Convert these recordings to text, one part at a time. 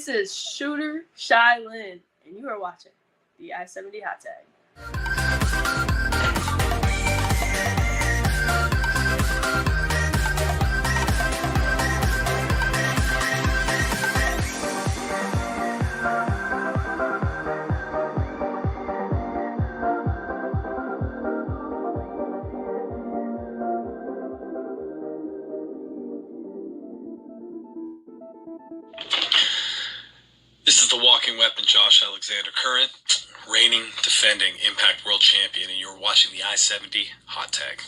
This is Shooter Shy Lynn, and you are watching the I-70 Hot Tag. This is the walking weapon, Josh Alexander, current, reigning, defending Impact World Champion, and you're watching the I-70 Hot Tag.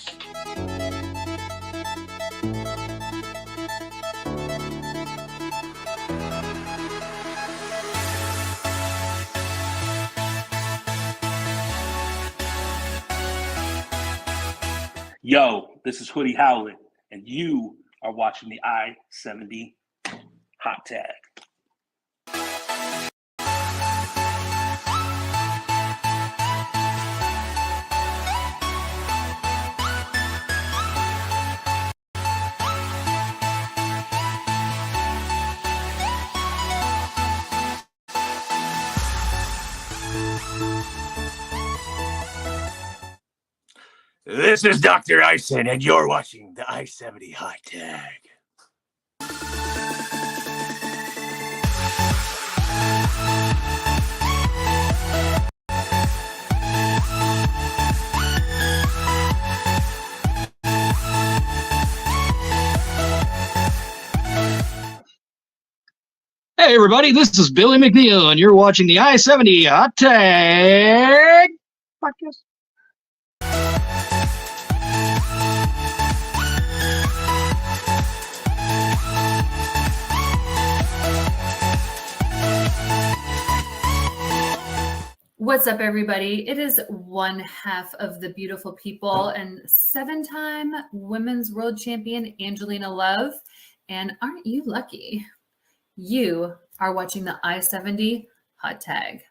Yo, this is Hoodie Howlett, and you are watching the I-70 Hot Tag. This is Dr. Ison, and you're watching the I-70 Hot Tag. Hey everybody, this is Billy McNeil, and you're watching the I-70 Hot Tag podcast. What's up, everybody? It is one half of the beautiful people and 7-time women's world champion Angelina Love. And aren't you lucky? You are watching the I-70 Hot Tag.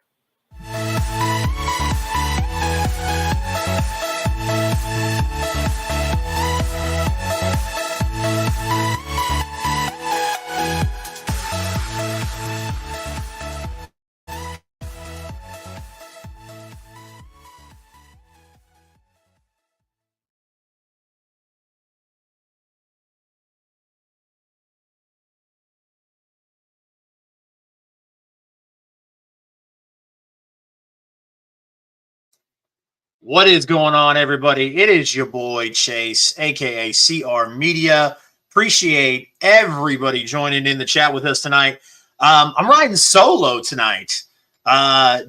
What is going on, everybody? It is your boy Chase, aka CR Media. Appreciate everybody joining in the chat with us tonight. I'm riding solo tonight.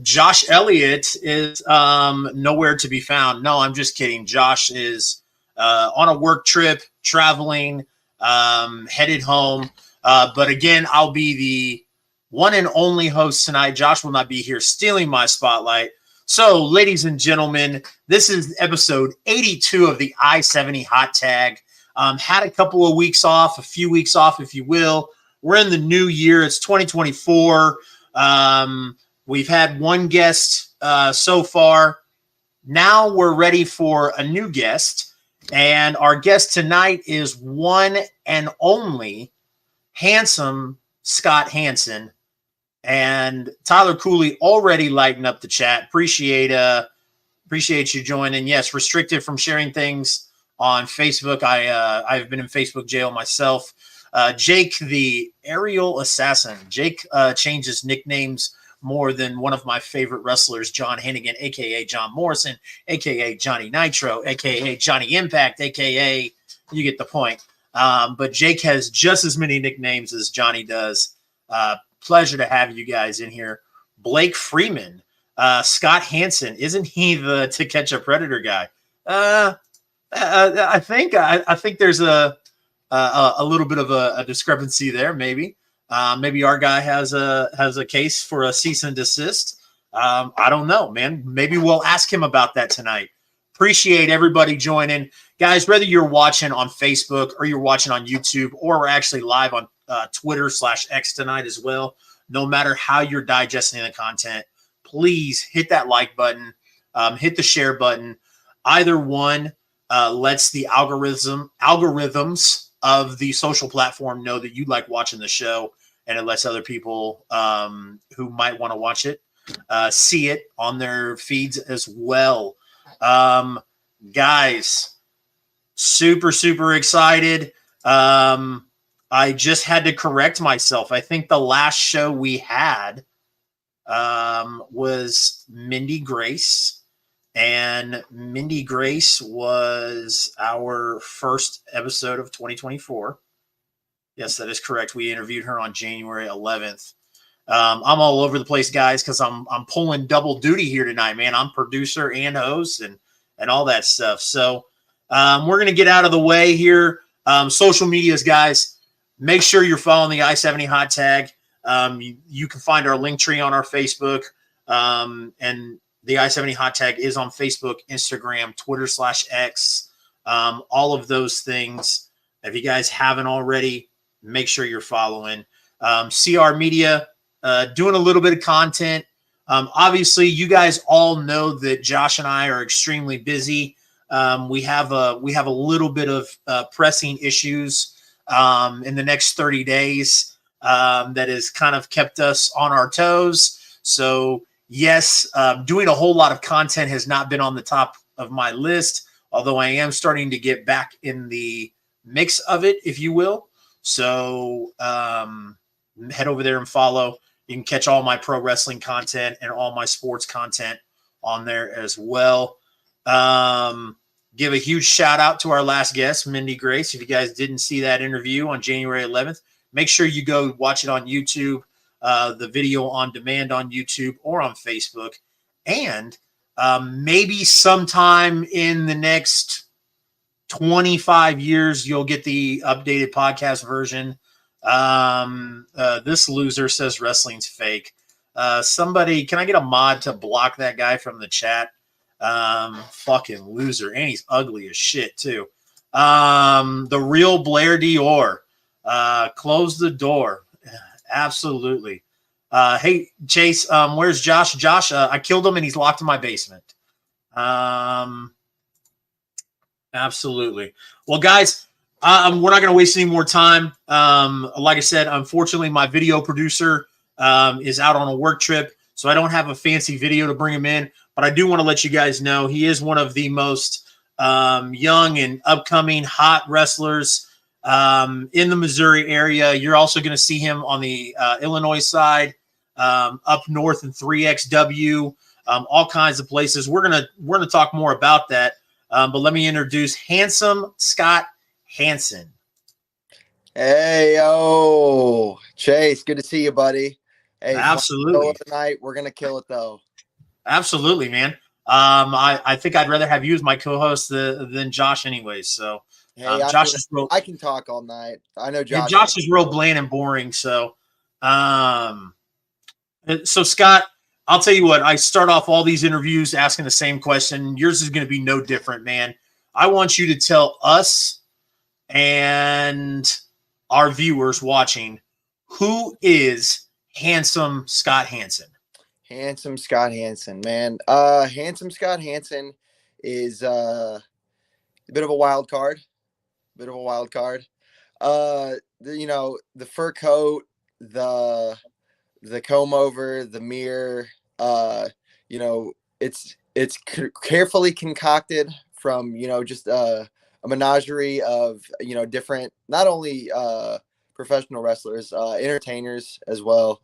Josh Elliott is nowhere to be found. No, I'm just kidding. Josh is on a work trip, traveling, headed home. But again, I'll be the one and only host tonight. Josh will not be here stealing my spotlight. So, ladies and gentlemen, this is episode 82 of the I-70 Hot Tag. Had a couple of weeks off, a few weeks off, if you will. We're in the new year. It's 2024. We've had one guest so far. Now we're ready for a new guest. And our guest tonight is one and only handsome Scott Hansen. And Tyler Cooley already lighting up the chat. Appreciate you joining. Yes, restricted from sharing things on Facebook. I've been in Facebook jail myself. Jake, the aerial assassin. Jake changes nicknames more than one of my favorite wrestlers, John Hennigan, a.k.a. John Morrison, a.k.a. Johnny Nitro, a.k.a. Johnny Impact, a.k.a. you get the point. But Jake has just as many nicknames as Johnny does. Pleasure to have you guys in here. Blake Freeman, Scott Hansen, isn't he the To Catch a Predator guy? I think there's a little bit of a discrepancy there. Maybe our guy has a case for a cease and desist. I don't know, man. Maybe we'll ask him about that tonight. Appreciate everybody joining, guys. Whether you're watching on Facebook or you're watching on YouTube, or we're actually live on Twitter/X tonight as well. No matter how you're digesting the content, please hit that like button, hit the share button. Either one lets the algorithms of the social platform know that you like watching the show. and it lets other people who might want to watch it see it on their feeds as well. Guys, super excited. I just had to correct myself. I think the last show we had was Mindy Grace, and Mindy Grace was our first episode of 2024. Yes, that is correct. We interviewed her on January 11th. I'm all over the place, guys, because I'm pulling double duty here tonight, man. I'm producer and host and all that stuff. So we're going to get out of the way here. Social medias, guys, make sure you're following the I-70 hot tag. You can find our link tree on our Facebook, and the I-70 hot tag is on Facebook, Instagram, Twitter /X, all of those things. If you guys haven't already, make sure you're following. CR Media, doing a little bit of content. Obviously, you guys all know that Josh and I are extremely busy. We have a little bit of pressing issues in the next 30 days that has kind of kept us on our toes. So yes, doing a whole lot of content has not been on the top of my list, although I am starting to get back in the mix of it, if you will. So head over there and follow. You can catch all my pro wrestling content and all my sports content on there as well. Give a huge shout out to our last guest, Mindy Grace. If you guys didn't see that interview on January 11th, make sure you go watch it on YouTube, the video on demand on YouTube or on Facebook. And maybe sometime in the next 25 years, you'll get the updated podcast version. This loser says wrestling's fake. Somebody, can I get a mod to block that guy from the chat? Fucking loser. And he's ugly as shit too. The real Blair Dior, close the door. Absolutely. Hey Chase, where's Josh? Josh, I killed him and he's locked in my basement. Absolutely. Well, guys, we're not going to waste any more time. Like I said, unfortunately, my video producer is out on a work trip, so I don't have a fancy video to bring him in. But I do want to let you guys know he is one of the most young and upcoming hot wrestlers in the Missouri area. You're also going to see him on the Illinois side, up north in 3XW, all kinds of places. We're gonna talk more about that. But let me introduce handsome Scott Hansen. Hey, yo, Chase, good to see you, buddy. Hey, absolutely. Tonight we're gonna kill it, though. Absolutely, man. I think I'd rather have you as my co-host than Josh, anyways. So, hey, Josh is real. I can talk all night. I know Josh. Yeah, Josh is real bland and boring. So, so Scott, I'll tell you what. I start off all these interviews asking the same question. Yours is going to be no different, man. I want you to tell us and our viewers watching, who is handsome Scott Hansen? Handsome Scott Hansen, man. Handsome Scott Hansen is a bit of a wild card. The fur coat, the comb over, the mirror, it's carefully concocted from, just a menagerie of, different, not only professional wrestlers, entertainers as well.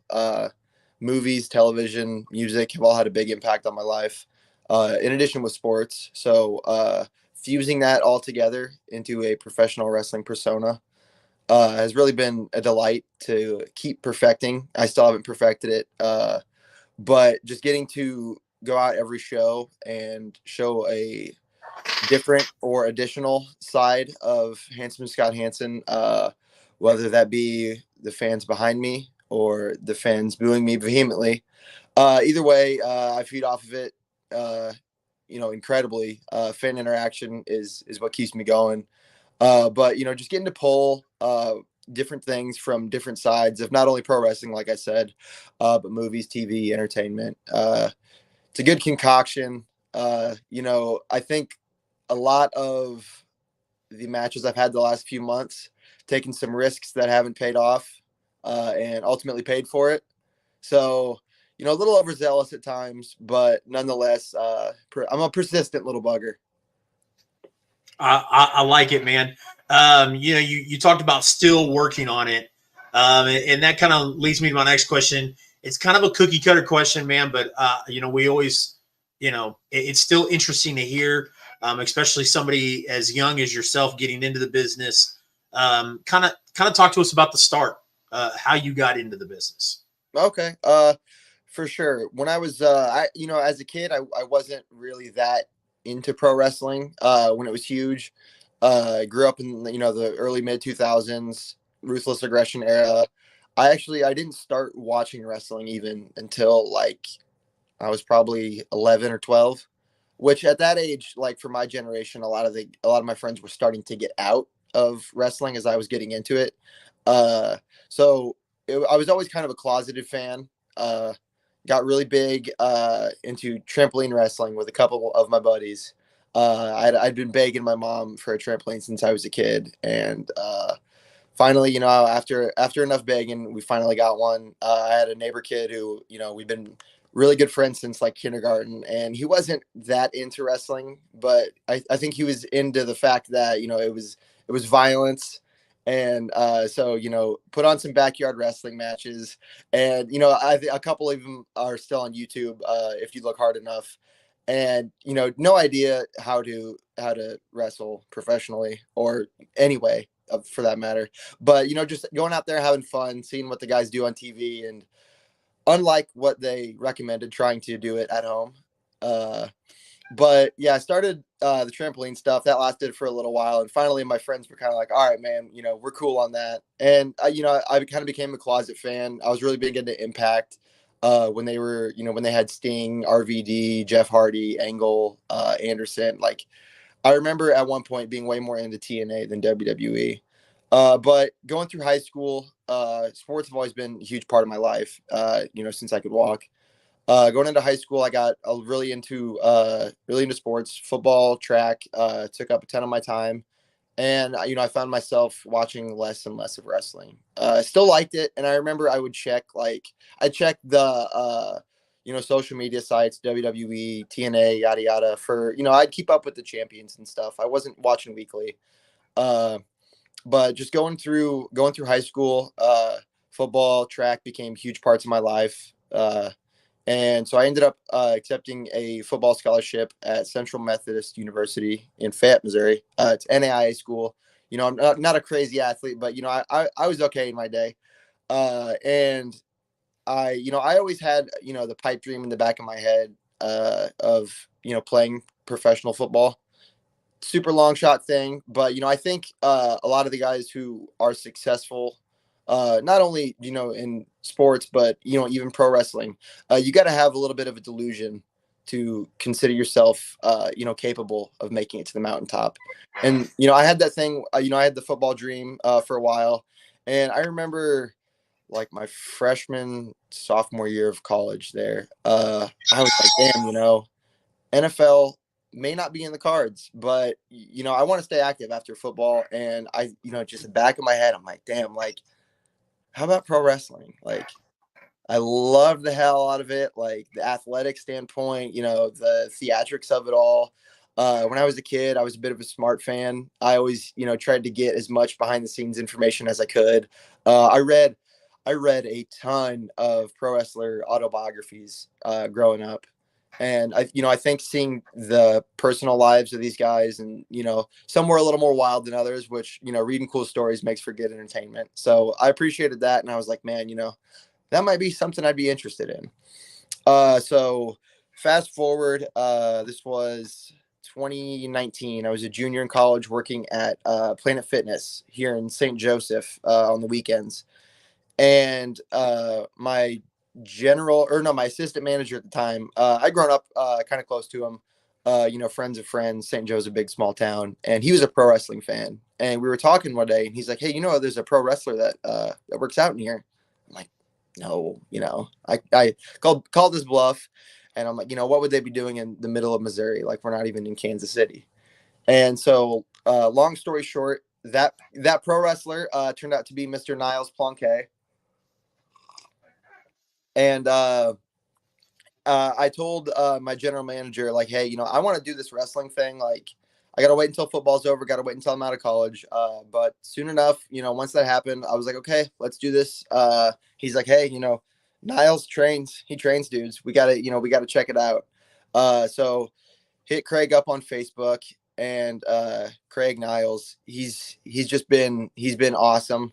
Movies, television, music have all had a big impact on my life, in addition with sports. So fusing that all together into a professional wrestling persona has really been a delight to keep perfecting. I still haven't perfected it, but just getting to go out every show and show a different or additional side of handsome Scott Hansen, whether that be the fans behind me or the fans booing me vehemently. Either way, I feed off of it, incredibly. Fan interaction is what keeps me going. But, just getting to pull different things from different sides of not only pro wrestling, like I said, but movies, TV, entertainment. It's a good concoction. I think a lot of the matches I've had the last few months, taking some risks that haven't paid off, and ultimately paid for it. So, you know, a little overzealous at times, but nonetheless, I'm a persistent little bugger. I like it, man. You know, you talked about still working on it. And that kind of leads me to my next question. It's kind of a cookie cutter question, man, but you know, we always, you know, it's still interesting to hear, especially somebody as young as yourself getting into the business. Kind of talk to us about the start, how you got into the business. Okay. For sure. When I was, you know, as a kid, I wasn't really that into pro wrestling, when it was huge. I grew up in, you know, the early mid 2000s, ruthless aggression era. I didn't start watching wrestling even until like I was probably 11 or 12, which at that age, like for my generation, a lot of my friends were starting to get out of wrestling as I was getting into it. Uh, so I was always kind of a closeted fan. Got really big into trampoline wrestling with a couple of my buddies. I'd been begging my mom for a trampoline since I was a kid, and finally, you know, after enough begging, we finally got one. I had a neighbor kid who, you know, we've been really good friends since like kindergarten, and he wasn't that into wrestling, but I think he was into the fact that, you know, it was violence. And so, you know, put on some backyard wrestling matches, and you know, a couple of them are still on YouTube if you look hard enough. And you know, no idea how to wrestle professionally or anyway, for that matter. But you know, just going out there having fun, seeing what the guys do on TV, and unlike what they recommended, trying to do it at home. But yeah, I started the trampoline stuff. That lasted for a little while, and finally, my friends were kind of like, "All right, man, you know, we're cool on that." And you know, I kind of became a closet fan. I was really big into Impact when they were, you know, when they had Sting, RVD, Jeff Hardy, Angle, Anderson. Like, I remember at one point being way more into TNA than WWE. But going through high school, sports have always been a huge part of my life. You know, since I could walk. Going into high school, I got really into sports, football, track. Took up a ton of my time, and you know, I found myself watching less and less of wrestling. I still liked it, and I remember I would check the you know, social media sites, WWE, TNA, yada yada, for, you know, I'd keep up with the champions and stuff. I wasn't watching weekly, but just going through high school, football, track became huge parts of my life. And so I ended up accepting a football scholarship at Central Methodist University in Fayette, Missouri. It's NAIA school. You know, I'm not a crazy athlete, but you know, I was okay in my day. And you know, I always had, you know, the pipe dream in the back of my head of, you know, playing professional football. Super long shot thing, but you know, I think a lot of the guys who are successful, not only, you know, in sports, but you know, even pro wrestling, you got to have a little bit of a delusion to consider yourself, you know, capable of making it to the mountaintop. And you know, I had that thing. You know, I had the football dream for a while, and I remember like my freshman sophomore year of college there, I was like, damn, you know, NFL may not be in the cards, but you know, I want to stay active after football. And I, you know, just the back of my head, I'm like, damn, like, how about pro wrestling? Like, I love the hell out of it, like the athletic standpoint, you know, the theatrics of it all. When I was a kid, I was a bit of a smart fan. I always, you know, tried to get as much behind the scenes information as I could. I read a ton of pro wrestler autobiographies growing up. And you know, I think seeing the personal lives of these guys, and you know, some were a little more wild than others, which, you know, reading cool stories makes for good entertainment. So I appreciated that, and I was like, man, you know, that might be something I'd be interested in. So fast forward, this was 2019. I was a junior in college working at Planet Fitness here in St. Joseph on the weekends. And my my assistant manager at the time, I'd grown up kind of close to him, you know, friends of friends. St. Joe's a big small town, and he was a pro wrestling fan. And we were talking one day, and he's like, hey, you know, there's a pro wrestler that works out in here. I'm like, no, you know, I called his bluff, and I'm like, you know, what would they be doing in the middle of Missouri? Like, we're not even in Kansas City. And so, long story short, that pro wrestler turned out to be Mr. Niles Planquet. And I told my general manager, like, hey, I want to do this wrestling thing. Like, I got to wait until football's over. Got to wait until I'm out of college. But soon enough, once that happened, I was like, okay, let's do this. He's like, hey, Niles trains. He trains dudes. We got to, we got to check it out. So hit Craig up on Facebook, and Craig Niles, he's been awesome.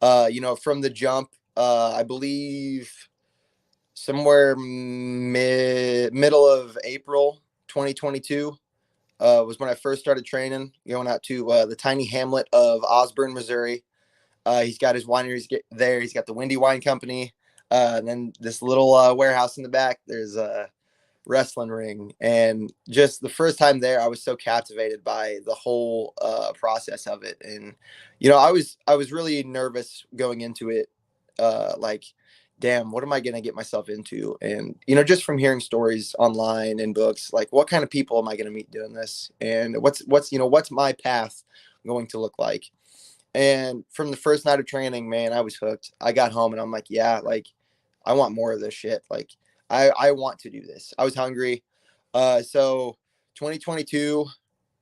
From the jump, I believe somewhere middle of April 2022 was when I first started training, going out to the tiny hamlet of Osborne, Missouri. He's got his wineries there. He's got the Windy Wine Company. And then this little warehouse in the back, there's a wrestling ring. And just the first time there, I was so captivated by the whole process of it. And, I was really nervous going into it. Like, damn, what am I going to get myself into? And, just from hearing stories online and books, like, what kind of people am I going to meet doing this? And what's my path going to look like? And from the first night of training, man, I was hooked. I got home and I'm like, yeah, like, I want more of this shit. Like, I want to do this. I was hungry. So 2022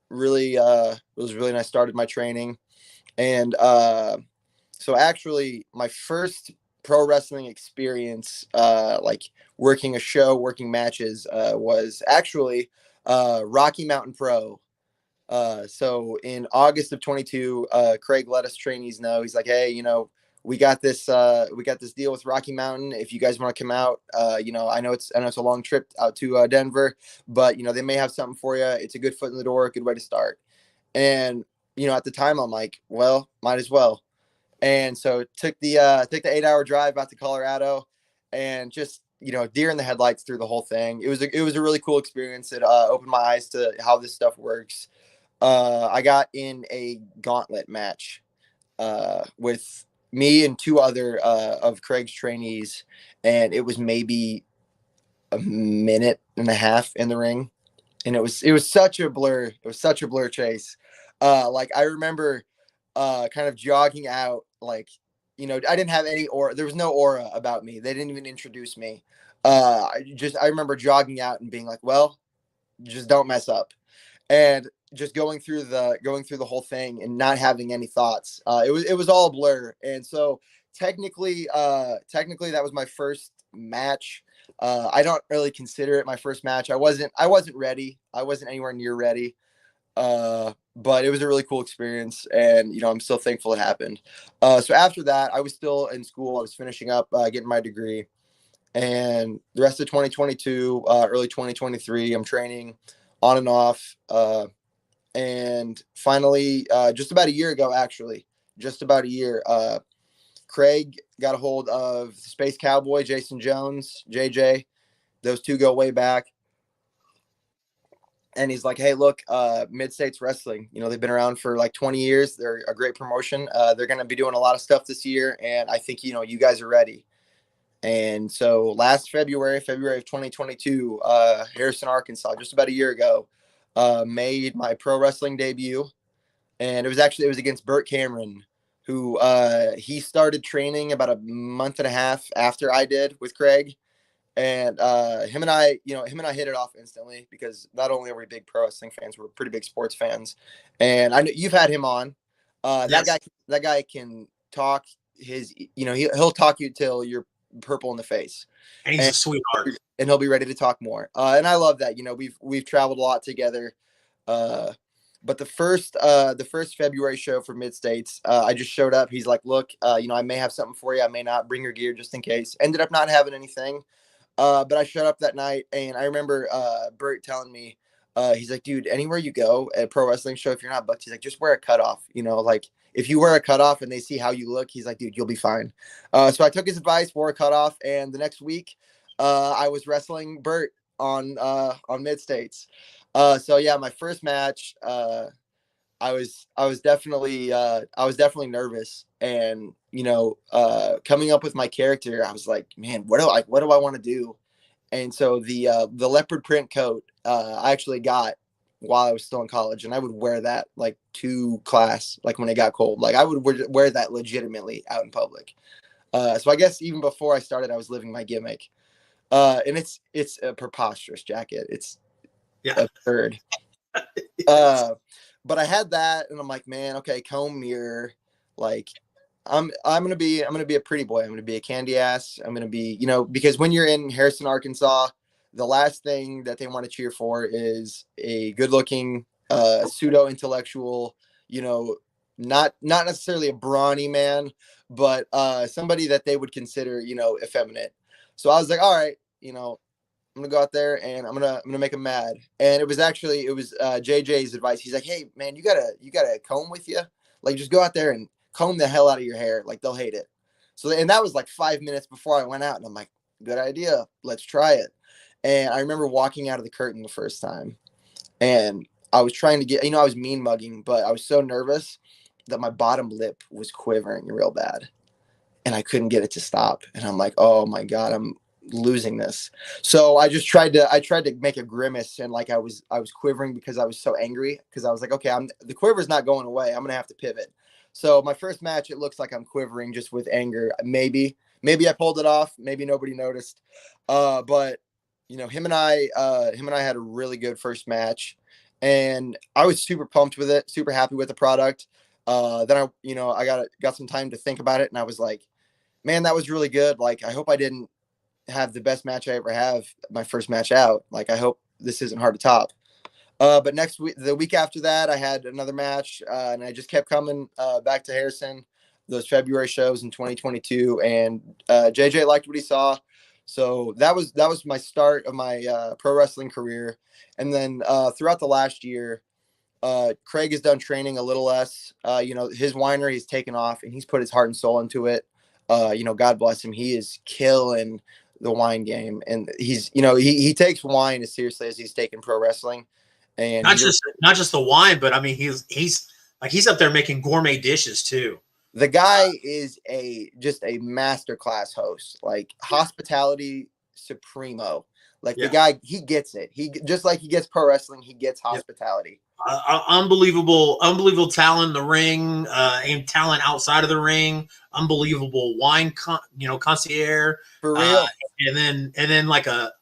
really was really when I started my training. And so actually my first pro wrestling experience, like working a show, working matches, was actually Rocky Mountain Pro. So in August of 22, Craig let us trainees know. He's like, hey, we got this deal with Rocky Mountain. If you guys want to come out, I know it's a long trip out to Denver, but they may have something for you. It's a good foot in the door, a good way to start. And at the time, I'm like, well, might as well. And so took the 8-hour drive out to Colorado, and just deer in the headlights through the whole thing. It was a really cool experience. It opened my eyes to how this stuff works. I got in a gauntlet match with me and two other of Craig's trainees, and it was maybe a minute and a half in the ring, and it was such a blur. It was such a blur chase. Like, I remember kind of jogging out, like, I didn't have any aura. There was no aura about me. They didn't even introduce me. I remember jogging out and being like, well, just don't mess up. And just going through the whole thing and not having any thoughts. It was all a blur. And so technically that was my first match. I don't really consider it my first match. I wasn't ready. I wasn't anywhere near ready. But it was a really cool experience, and I'm still thankful it happened. So after that, I was still in school. I was finishing up getting my degree, and the rest of 2022, early 2023, I'm training on and off. And finally, just about a year ago, Craig got a hold of Space Cowboy, Jason Jones, JJ. Those two go way back. And he's like, hey, look, Mid-States Wrestling, they've been around for like 20 years. They're a great promotion. They're going to be doing a lot of stuff this year. And I think, you guys are ready. And so last February of 2022, Harrison, Arkansas, just about a year ago, made my pro wrestling debut. And it was against Burt Cameron, who he started training about a month and a half after I did with Craig. And him and I hit it off instantly, because not only are we big pro wrestling fans, we're pretty big sports fans. And I know you've had him on. Yes. That guy can talk he'll talk you till you're purple in the face. And he's a sweetheart. And he'll be ready to talk more. And I love that. We've traveled a lot together. But the first February show for Mid-States, I just showed up. He's like, look, I may have something for you. I may not. Bring your gear just in case. Ended up not having anything. But I showed up that night, and I remember Bert telling me, he's like, dude, anywhere you go at a pro wrestling show, if you're not booked, he's like, just wear a cutoff. Like, if you wear a cutoff and they see how you look, he's like, dude, you'll be fine. So I took his advice, wore a cutoff, and the next week, I was wrestling Bert on Mid-States. So yeah, my first match, I was definitely nervous, and coming up with my character, I was like, man, what do I want to do? And so the leopard print coat I actually got while I was still in college, and I would wear that like to class, like when it got cold. Like, I would wear that legitimately out in public. So I guess even before I started, I was living my gimmick. And it's a preposterous jacket. It's absurd. But I had that, and I'm like, man, okay, comb mirror, like I'm gonna be a pretty boy. I'm gonna be a candy ass. I'm gonna be, because when you're in Harrison, Arkansas, the last thing that they want to cheer for is a good looking, pseudo intellectual, not necessarily a brawny man, but somebody that they would consider, effeminate. So I was like, all right, I'm gonna go out there and I'm gonna make him mad. And it was JJ's advice. He's like, hey man, you got a comb with you, like just go out there and comb the hell out of your hair, like they'll hate it. So, and that was like 5 minutes before I went out, and I'm like, good idea, let's try it. And I remember walking out of the curtain the first time, and I was trying to get, I was mean mugging, but I was so nervous that my bottom lip was quivering real bad, and I couldn't get it to stop. And I'm like, oh my god, I'm losing this. So I tried to make a grimace, and like I was quivering because I was so angry, because I was like, okay, the quiver's not going away, I'm gonna have to pivot. So my first match, it looks like I'm quivering just with anger. Maybe I pulled it off, maybe nobody noticed, but him and I had a really good first match, and I was super pumped with it, super happy with the product. Then I got some time to think about it, and I was like, man, that was really good. Like, I hope I didn't have the best match I ever have my first match out. Like, I hope this isn't hard to top. But the week after that, I had another match, and I just kept coming back to Harrison, those February shows in 2022, and JJ liked what he saw. So that was my start of my pro wrestling career. And then throughout the last year, Craig has done training a little less. His winery has taken off, and he's put his heart and soul into it. God bless him. He is killing the wine game, and he's, he takes wine as seriously as he's taken pro wrestling. And not just the wine, but I mean, he's up there making gourmet dishes too. The guy is just a masterclass host, like hospitality supremo. Like the guy, he gets it. He just like he gets pro wrestling, he gets hospitality. Unbelievable talent in the ring, and talent outside of the ring. Unbelievable wine, concierge for real. And then like a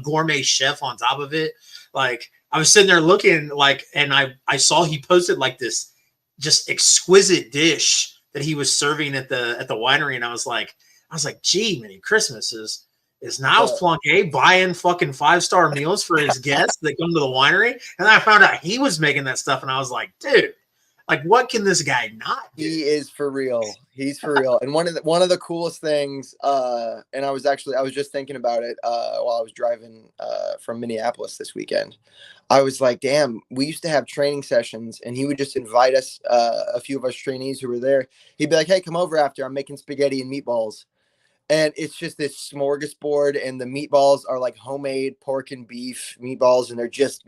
gourmet chef on top of it. Like, I was sitting there looking, like, and I saw he posted like this just exquisite dish that he was serving at the winery, and I was like, gee, Merry Christmas is Niles Plonke buying fucking 5-star meals for his guests that come to the winery? And I found out he was making that stuff, and I was like, dude, like, what can this guy not do? He is for real. He's for real. And one of the coolest things, and I was just thinking about it while I was driving from Minneapolis this weekend. I was like, damn, we used to have training sessions, and he would just invite us, a few of us trainees who were there. He'd be like, hey, come over after, I'm making spaghetti and meatballs. And it's just this smorgasbord, and the meatballs are like homemade pork and beef meatballs, and they're just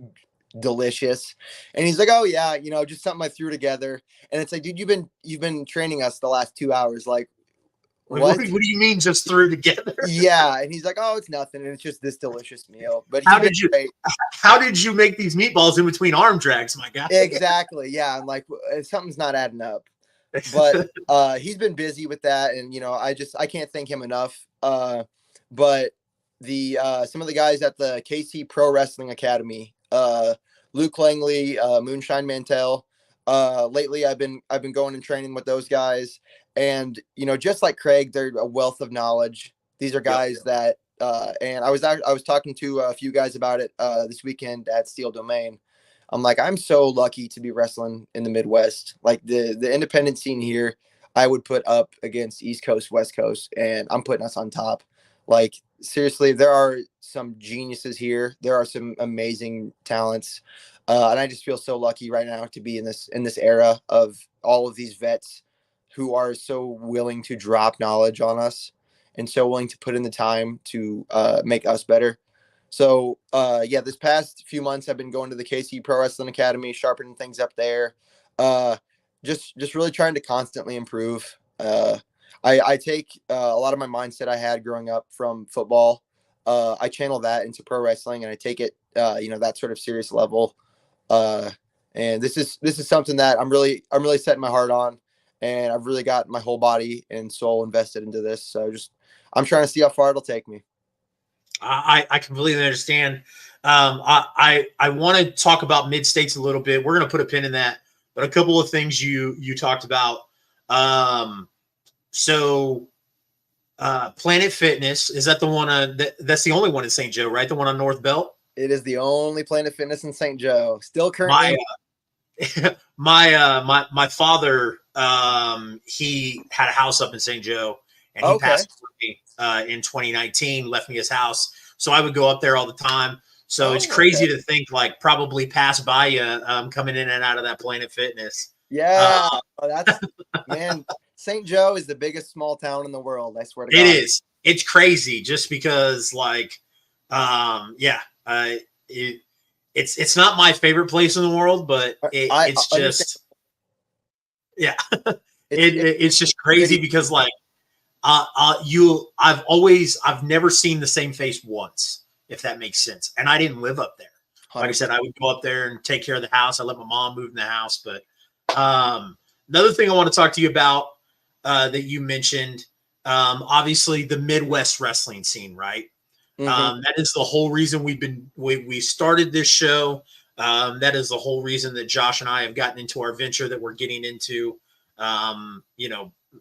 delicious. And he's like, oh yeah, just something I threw together. And it's like, dude, you've been training us the last 2 hours. Like, what do you mean just threw together? Yeah. And he's like, oh, it's nothing, and it's just this delicious meal. But how did you make these meatballs in between arm drags, my guy? Exactly. Yeah. I'm like, something's not adding up. But he's been busy with that, and I can't thank him enough. But the some of the guys at the KC Pro Wrestling Academy, Luke Langley, Moonshine Mantel, lately I've been going and training with those guys, and just like Craig, they're a wealth of knowledge. These are guys that and I was talking to a few guys about it this weekend at Steel Domain. I'm like, I'm so lucky to be wrestling in the Midwest. Like the independent scene here, I would put up against East Coast, West Coast, and I'm putting us on top. Like, seriously, there are some geniuses here. There are some amazing talents. And I just feel so lucky right now to be in this era of all of these vets who are so willing to drop knowledge on us and so willing to put in the time to make us better. So, this past few months I've been going to the KC Pro Wrestling Academy, sharpening things up there. Just really trying to constantly improve. I take a lot of my mindset I had growing up from football. I channel that into pro wrestling, and I take it, that sort of serious level. And this is something that I'm really setting my heart on. and I've really got my whole body and soul invested into this. So I'm trying to see how far it'll take me. I completely understand. I want to talk about mid states a little bit. We're going to put a pin in that, but a couple of things you talked about. Planet Fitness, is that the one? That's the only one in St. Joe, right? The one on North Belt. It is the only Planet Fitness in St. Joe. Still currently. My father, he had a house up in St. Joe, and he passed away in 2019. Left me his house, so I would go up there all the time. So it's crazy to think, like, probably pass by you coming in and out of that Planet Fitness. Yeah, that's man. St. Joe is the biggest small town in the world. I swear to God. It is. It's crazy, just because, like, it's not my favorve place in the world, but it's just, yeah, it's just crazy because, like, I've never seen the same face once, if that makes sense. And I didn't live up there. Like I said, I would go up there and take care of the house. I let my mom move in the house. But another thing I want to talk to you about that you mentioned, obviously the Midwest wrestling scene, right? That is the whole reason we started this show. That is the whole reason that Josh and I have gotten into our venture that we're getting into,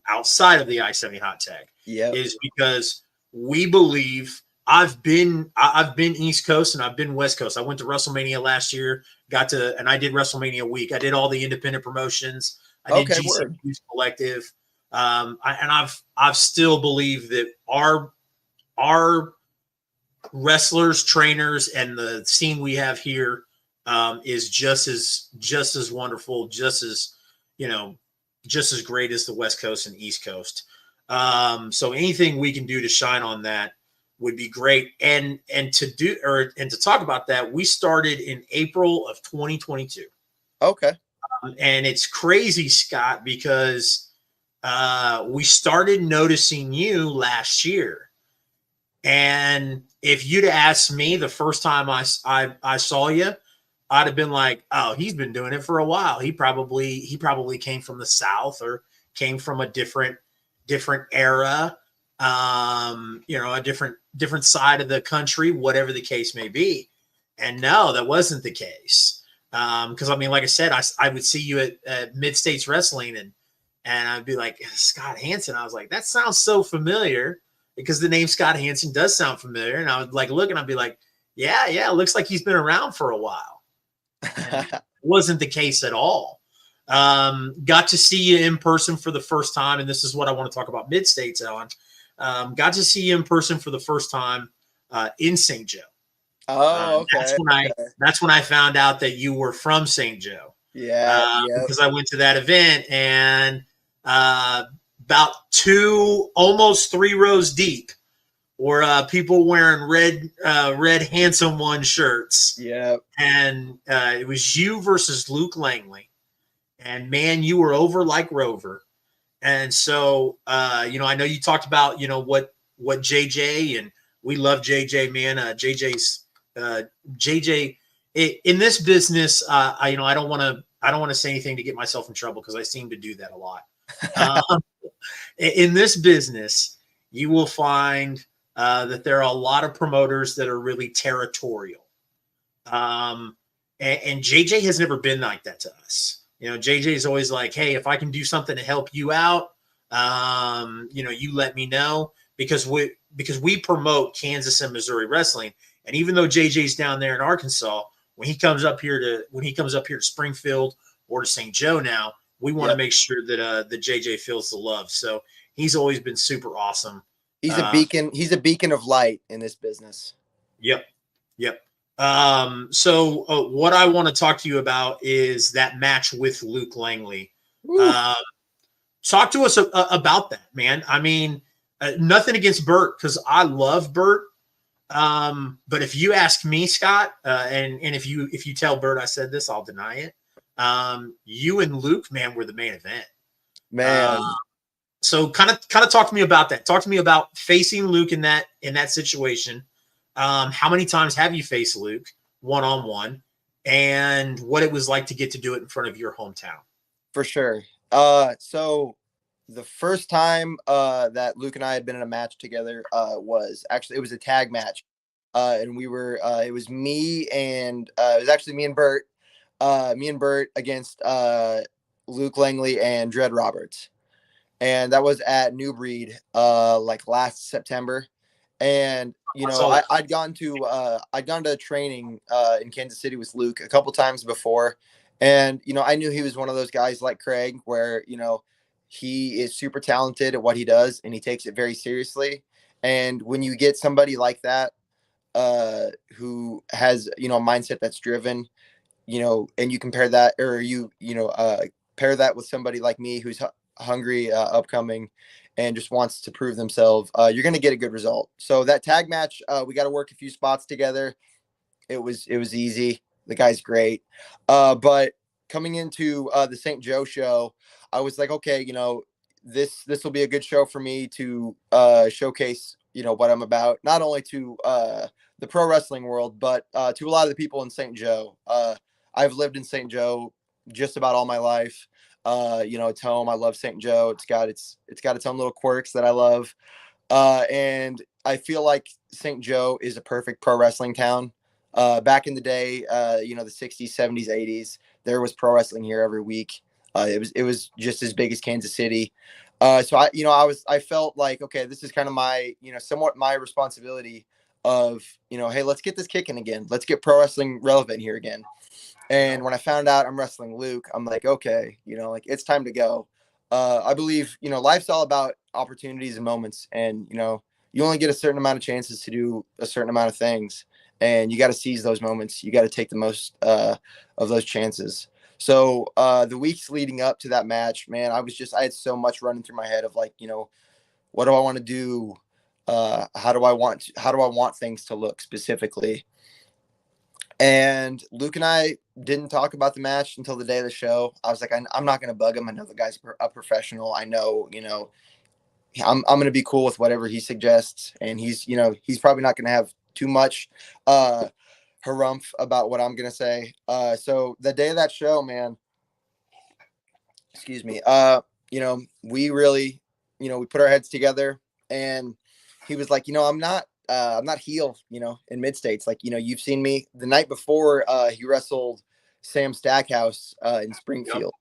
outside of the I-70 hot tag. Is because we believe I've been East Coast and I've been West Coast. I went to WrestleMania last year, and I did WrestleMania week. I did all the independent promotions. I did GC News Collective. I've still believe that our wrestlers, trainers, and the scene we have here is just as wonderful, just as great as the West Coast and East Coast. So anything we can do to shine on that would be great. And to talk about that, we started in April of 2022. Okay. And it's crazy, Scott, because we started noticing you last year. And if you'd asked me the first time I saw you, I'd have been like, oh, he's been doing it for a while. He probably came from the South or came from a different era, a different side of the country, whatever the case may be. And no, that wasn't the case. Because I mean, like I said, I would see you at Mid States Wrestling and I'd be like, Scott Hansen. I was like, that sounds so familiar, because the name Scott Hansen does sound familiar. And I would like look and I'd be like, yeah, it looks like he's been around for a while. Wasn't the case at all. Got to see you in person for the first time, and this is what I want to talk about Mid States on. Got to see you in person for the first time in St. Joe. Oh, okay. That's when I found out that you were from St. Joe. Yeah. Because I went to that event, and about almost 3 rows deep were people wearing red Handsome One shirts. Yeah. And it was you versus Luke Langley. And man, you were over like Rover. And so, I know you talked about, what JJ, and we love JJ, man. JJ in this business. I don't want to say anything to get myself in trouble, because I seem to do that a lot. In this business, you will find that there are a lot of promoters that are really territorial. And JJ has never been like that to us. JJ is always like, hey, if I can do something to help you out, you let me know, because we promote Kansas and Missouri wrestling. And even though JJ's down there in Arkansas, when he comes up here to Springfield or to St. Joe now, we want to make sure that the JJ feels the love. So he's always been super awesome. He's a beacon. He's a beacon of light in this business. Yep. So what I want to talk to you about is that match with Luke Langley. Talk to us about that, man. I mean, nothing against Bert, because I love Bert. But if you ask me, Scott, and if you tell Bert I said this, I'll deny it. You and Luke, man, were the main event. Man. So kind of talk to me about that. Talk to me about facing Luke in that situation. How many times have you faced Luke one-on-one, and what it was like to get to do it in front of your hometown? For sure. So the first time that Luke and I had been in a match together was actually, it was a tag match. And we were it was me and it was actually me and Bert against Luke Langley and Dred Roberts. And that was at New Breed like last September. And I'd gone to training in Kansas City with Luke a couple times before, and I knew he was one of those guys like Craig where he is super talented at what he does and he takes it very seriously. And when you get somebody like that who has a mindset that's driven, and you compare that, or pair that with somebody like me who's hungry, upcoming, and just wants to prove themselves, you're going to get a good result. So that tag match, we got to work a few spots together. It was easy. The guy's great. But coming into the St. Joe show, I was like, okay, this will be a good show for me to showcase, what I'm about, not only to the pro wrestling world, but to a lot of the people in St. Joe. I've lived in St. Joe just about all my life. It's home. I love St. Joe. It's got its own little quirks that I love. And I feel like St. Joe is a perfect pro wrestling town. Back in the day, the 60s, 70s, 80s, there was pro wrestling here every week. It was just as big as Kansas City. So I felt like, okay, this is kind of my, somewhat my responsibility of, hey, let's get this kicking again. Let's get pro wrestling relevant here again. And when I found out I'm wrestling Luke, I'm like, okay, it's time to go. I believe, life's all about opportunities and moments. And, you only get a certain amount of chances to do a certain amount of things. And you got to seize those moments. You got to take the most of those chances. So the weeks leading up to that match, man, I had so much running through my head of like, what do I want to do? How do I want things to look specifically? And Luke and I didn't talk about the match until the day of the show. I was like, I'm not going to bug him. I know the guy's a professional. I know, I'm going to be cool with whatever he suggests. And he's probably not going to have too much harumph about what I'm going to say. So the day of that show, man, excuse me, we really, we put our heads together, and he was like, I'm not heel, in mid states. Like, you've seen me the night before, he wrestled Sam Stackhouse in Springfield,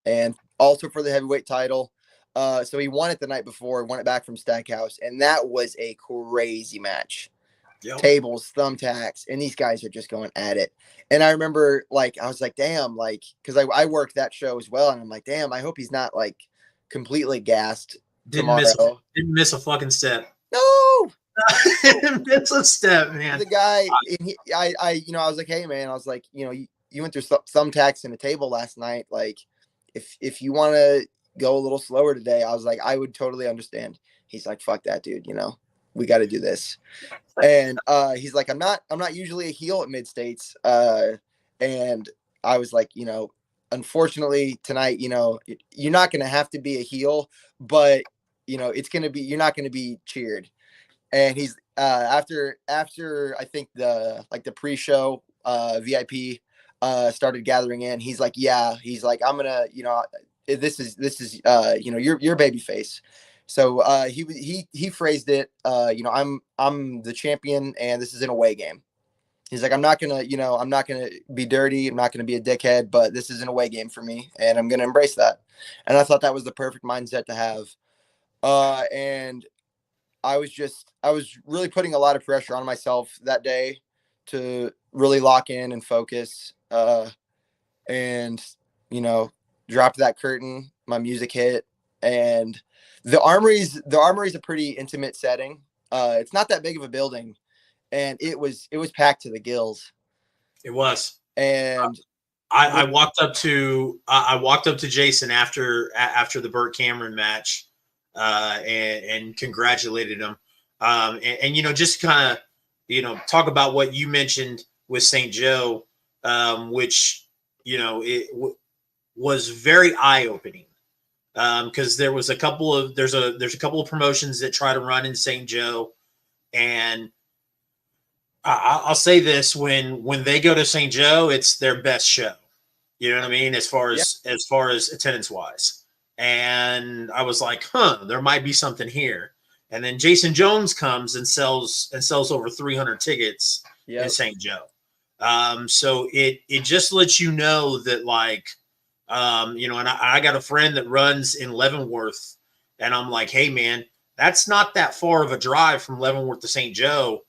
and also for the heavyweight title. So he won it the night before, won it back from Stackhouse. And that was a crazy match. Tables, thumbtacks, and these guys are just going at it. And I remember, like, I was like, damn, like, because I worked that show as well, and I'm like, damn, I hope he's not like completely gassed. Didn't miss a fucking step. No. Didn't miss a step, man. The guy, I was like, hey man, I was like, you went through thumbtacks in a table last night. Like, if you want to go a little slower today, I was like, I would totally understand. He's like, fuck that, dude. We got to do this. And he's like, I'm not usually a heel at mid states. And I was like, unfortunately tonight, you're not going to have to be a heel, but it's going to be, you're not going to be cheered. And he's after I think the pre-show VIP started gathering in. He's like, yeah, he's like, I'm gonna, this is your baby face. So he phrased it, I'm the champion and this is an away game. He's like, I'm not gonna be dirty. I'm not gonna be a dickhead, but this is an away game for me, and I'm gonna embrace that. And I thought that was the perfect mindset to have. And I was really putting a lot of pressure on myself that day to really lock in and focus, and, drop that curtain, my music hit, and the Armory's a pretty intimate setting. It's not that big of a building, and it was packed to the gills. It was. And I walked up to Jason after the Burt Cameron match, and congratulated him. And just kind of, talk about what you mentioned with St. Joe, which, was very eye-opening. Because there's a couple of promotions that try to run in St. Joe, and I'll say this: when they go to St. Joe, it's their best show. You know what I mean? As far as attendance wise, And I was like, there might be something here. And then Jason Jones comes and sells over 300 tickets in St. Joe. So it just lets you know that, like, and I got a friend that runs in Leavenworth, and I'm like, hey man, that's not that far of a drive from Leavenworth to St. Joe.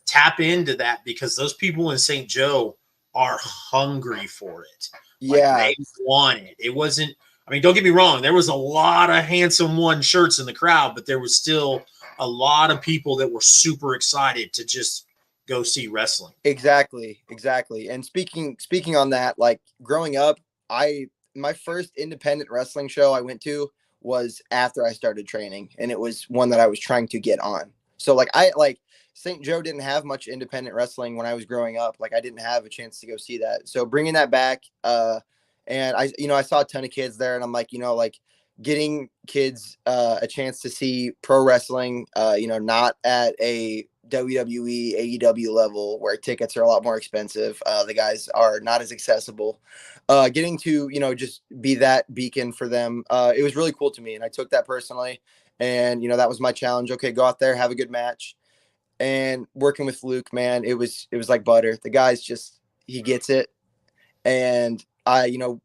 Tap into that, because those people in St. Joe are hungry for it. Like, they want it. It wasn't, I mean, don't get me wrong, there was a lot of Handsome One shirts in the crowd, but there was still a lot of people that were super excited to just go see wrestling. Exactly. And speaking on that, like, growing up, my first independent wrestling show I went to was after I started training, and it was one that I was trying to get on. So like St. Joe didn't have much independent wrestling when I was growing up. Like, I didn't have a chance to go see that. So bringing that back, and I saw a ton of kids there, and I'm like, like, getting kids a chance to see pro wrestling, not at a WWE, AEW level where tickets are a lot more expensive. The guys are not as accessible. Getting to, just be that beacon for them. It was really cool to me. And I took that personally. And, that was my challenge. Okay, go out there, have a good match. And working with Luke, man, it was like butter. The guy's he gets it. And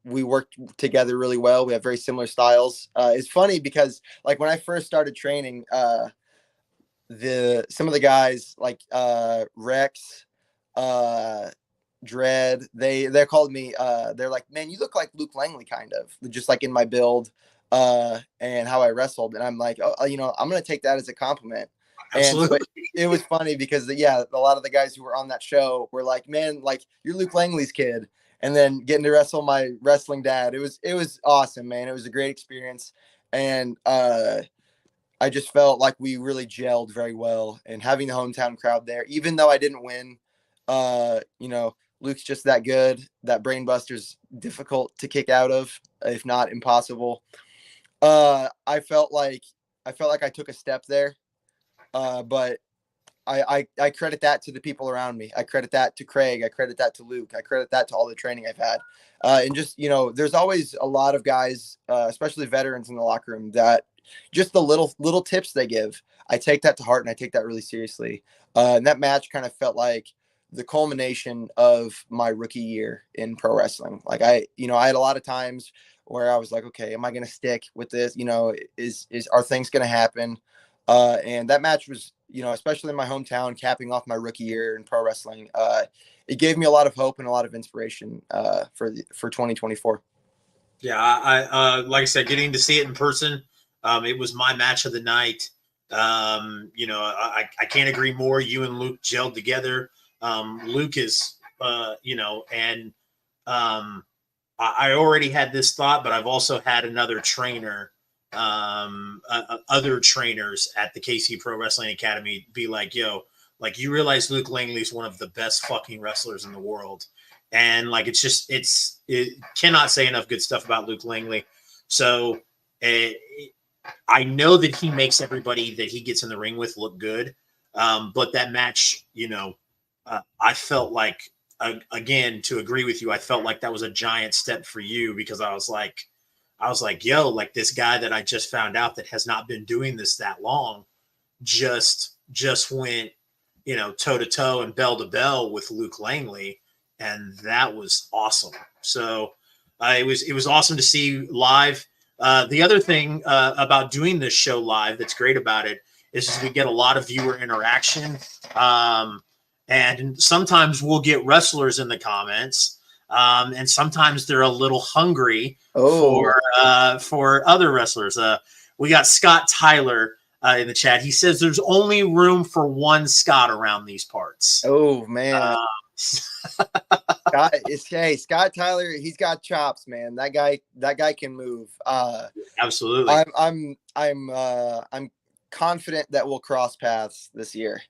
we worked together really well. We have very similar styles. It's funny because, like, when I first started training, some of the guys, like Rex, Dread, they called me, they're like, man, you look like Luke Langley, kind of, just like in my build and how I wrestled. And I'm like, I'm gonna take that as a compliment. Absolutely. And so it was funny because a lot of the guys who were on that show were like, man, like, you're Luke Langley's kid. And then getting to wrestle my wrestling dad, it was awesome, man. It was a great experience. And I just felt like we really gelled very well, and having the hometown crowd there, even though I didn't win, Luke's just that good. That brain buster's difficult to kick out of, if not impossible. I felt like I took a step there, but I credit that to the people around me. I credit that to Craig. I credit that to Luke. I credit that to all the training I've had. And just, there's always a lot of guys, especially veterans in the locker room, that just the little tips they give, I take that to heart, and I take that really seriously. And that match kind of felt like the culmination of my rookie year in pro wrestling. Like, I had a lot of times where I was like, okay, am I going to stick with this? Are things going to happen? And that match was, especially in my hometown, capping off my rookie year in pro wrestling. It gave me a lot of hope and a lot of inspiration for 2024. Yeah, I like I said, getting to see it in person, it was my match of the night. I can't agree more. You and Luke gelled together. Luke is, and I already had this thought, but I've also had another trainer, other trainers at the KC Pro Wrestling Academy be like, yo, like, you realize Luke Langley is one of the best fucking wrestlers in the world. And like, it cannot say enough good stuff about Luke Langley. So I know that he makes everybody that he gets in the ring with look good. But that match, I felt like, again, to agree with you, I felt like that was a giant step for you, because I was like, yo, like, this guy that I just found out that has not been doing this that long just went, toe to toe and bell to bell with Luke Langley. And that was awesome. So it was awesome to see live. The other thing about doing this show live that's great about it is we get a lot of viewer interaction. And sometimes we'll get wrestlers in the comments. And sometimes they're a little hungry for other wrestlers. We got Scott Tyler in the chat. He says there's only room for one Scott around these parts. Oh man. Scott Tyler, he's got chops, man. That guy can move. Absolutely. I'm confident that we'll cross paths this year.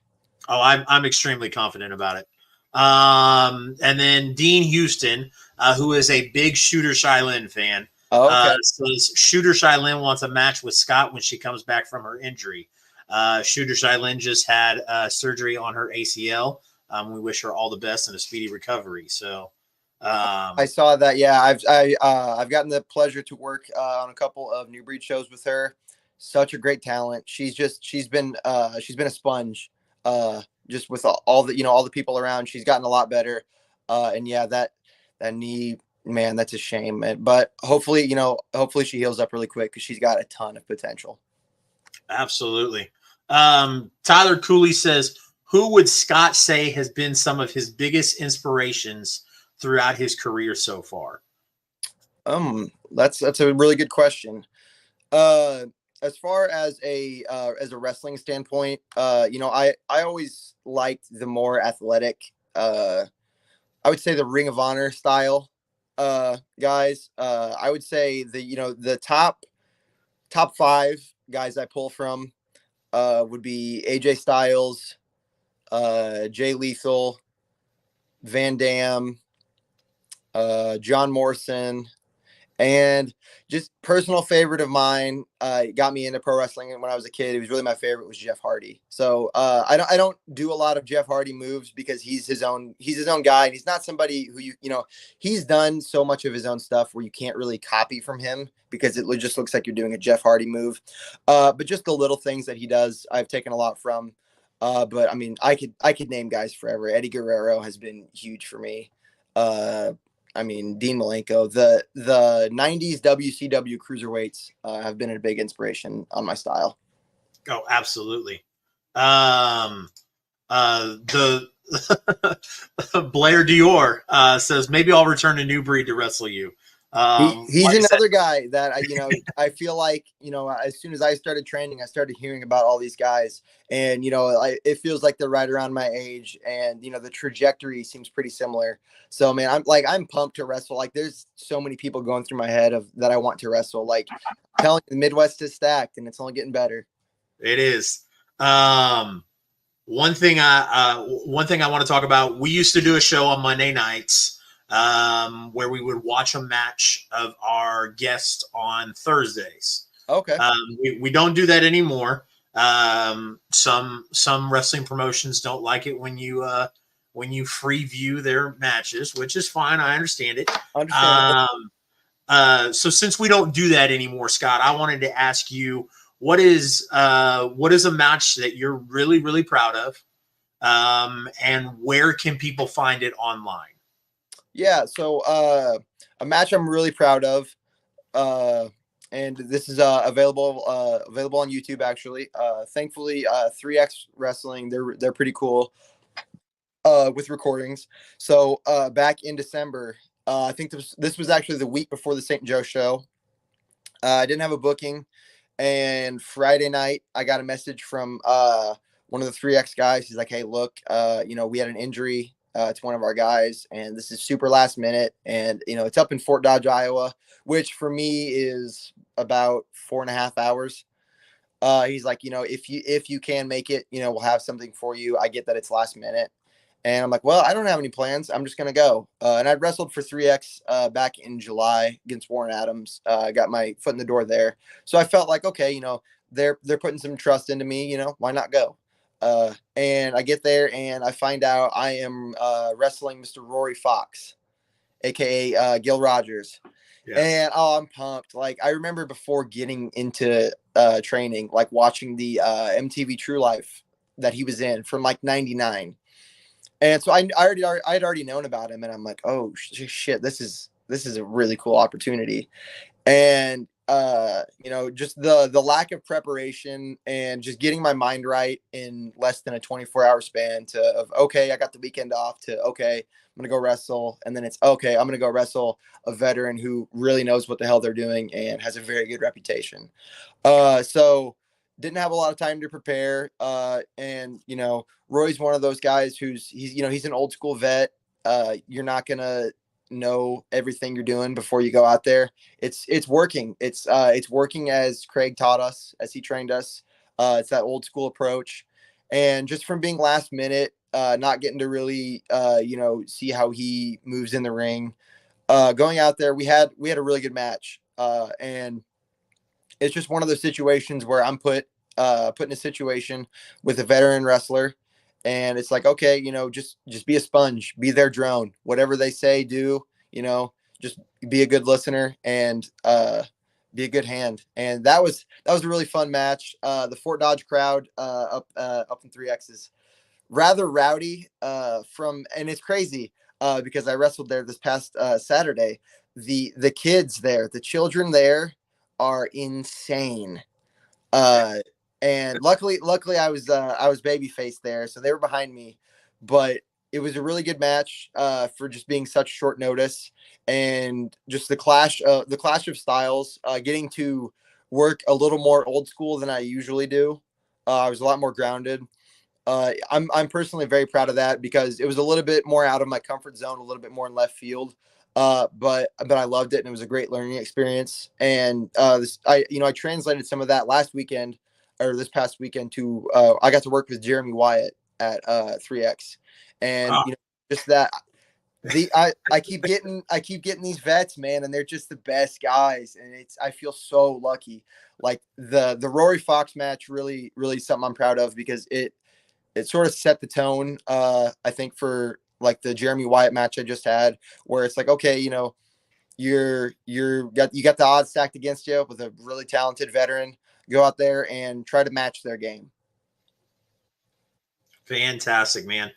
Oh, I'm extremely confident about it. And then Dean Houston, who is a big Shooter Shailin fan, says Shooter Shailin wants a match with Scott when she comes back from her injury. Shooter Shailin just had surgery on her ACL. We wish her all the best and a speedy recovery. So I saw that. Yeah, I've gotten the pleasure to work on a couple of New Breed shows with her. Such a great talent. She's been a sponge. Just with all the all the people around, she's gotten a lot better. And yeah, that knee, man, that's a shame. But hopefully, hopefully she heals up really quick because she's got a ton of potential. Absolutely. Tyler Cooley says, who would Scott say has been some of his biggest inspirations throughout his career so far? That's a really good question. As far as a wrestling standpoint, I always liked the more athletic, I would say the Ring of Honor style guys. I would say the top 5 guys I pull from would be AJ Styles, Jay Lethal, Van Dam, John Morrison, and just personal favorite of mine. Got me into pro wrestling when I was a kid. It was really my favorite was Jeff Hardy. So I don't do a lot of Jeff Hardy moves because he's his own guy, and he's not somebody who he's done so much of his own stuff where you can't really copy from him because it just looks like you're doing a Jeff Hardy move. But just the little things that he does, I've taken a lot from. But I mean, I could name guys forever. Eddie Guerrero has been huge for me. I mean, Dean Malenko, the 90s WCW cruiserweights have been a big inspiration on my style. Oh, absolutely. The Blair Dior says, maybe I'll return to New Breed to wrestle you. He's another guy that I feel like, as soon as I started training, I started hearing about all these guys, and, it feels like they're right around my age, and, the trajectory seems pretty similar. So, man, I'm pumped to wrestle. Like, there's so many people going through my head that I want to wrestle. Like, I'm telling you, the Midwest is stacked, and it's only getting better. It is. One thing I want to talk about, we used to do a show on Monday nights where we would watch a match of our guest on Thursdays. Okay. We don't do that anymore. Some wrestling promotions don't like it when you free view their matches, which is fine. I understand it. So since we don't do that anymore, Scott, I wanted to ask you, what is a match that you're really, really proud of? And where can people find it online? Yeah, so a match I'm really proud of, and this is available on YouTube actually. Thankfully, 3X Wrestling, they're pretty cool with recordings. So back in December, I think this was actually the week before the St. Joe show. I didn't have a booking, and Friday night I got a message from one of the 3X guys. He's like, "Hey, look, we had an injury to one of our guys, and this is super last minute, and it's up in Fort Dodge, Iowa, which for me is about 4.5 hours." He's like, if you can make it, we'll have something for you. I get that it's last minute, and I'm like, well, I don't have any plans. I'm just gonna go. And I'd wrestled for 3X back in July against Warren Adams. Got my foot in the door there, so I felt like, okay, they're putting some trust into me. Why not go? And I get there and I find out I am wrestling Mr. Rory Fox, aka Gil Rogers. Yeah. And I'm pumped. Like, I remember before getting into training, like watching the MTV True Life that he was in from like '99. And so I'd already known about him, and I'm like, oh shit, this is a really cool opportunity. And just the lack of preparation and just getting my mind right in less than a 24-hour span okay, I got the weekend off, to okay, I'm gonna go wrestle, and then it's okay, I'm gonna go wrestle a veteran who really knows what the hell they're doing and has a very good reputation. So didn't have a lot of time to prepare, and Roy's one of those guys he's an old school vet. You're not gonna know everything you're doing before you go out there. It's working. It's working as Craig taught us, as he trained us. It's that old school approach, and just from being last minute, not getting to really see how he moves in the ring. Going out there, we had a really good match, and it's just one of those situations where I'm put in a situation with a veteran wrestler, And it's like, okay, just be a sponge, be their drone, whatever they say, do, just be a good listener and be a good hand. And that was a really fun match. The Fort Dodge crowd up in 3X is rather rowdy and it's crazy because I wrestled there this past Saturday. The kids there, the children there are insane. And luckily I was baby faced there, so they were behind me, but it was a really good match for just being such short notice, and just the clash of styles, getting to work a little more old school than I usually do. I was a lot more grounded. I'm personally very proud of that because it was a little bit more out of my comfort zone, a little bit more in left field. But I loved it, and it was a great learning experience. And I translated some of that this past weekend to I got to work with Jeremy Wyatt at 3X, and just that I keep getting these vets, man, and they're just the best guys, and I feel so lucky. Like the Rory Fox match really something I'm proud of because it sort of set the tone, I think, for like the Jeremy Wyatt match I just had, where it's like, okay, you got the odds stacked against you with a really talented veteran. Go out there and try to match their game. Fantastic, man.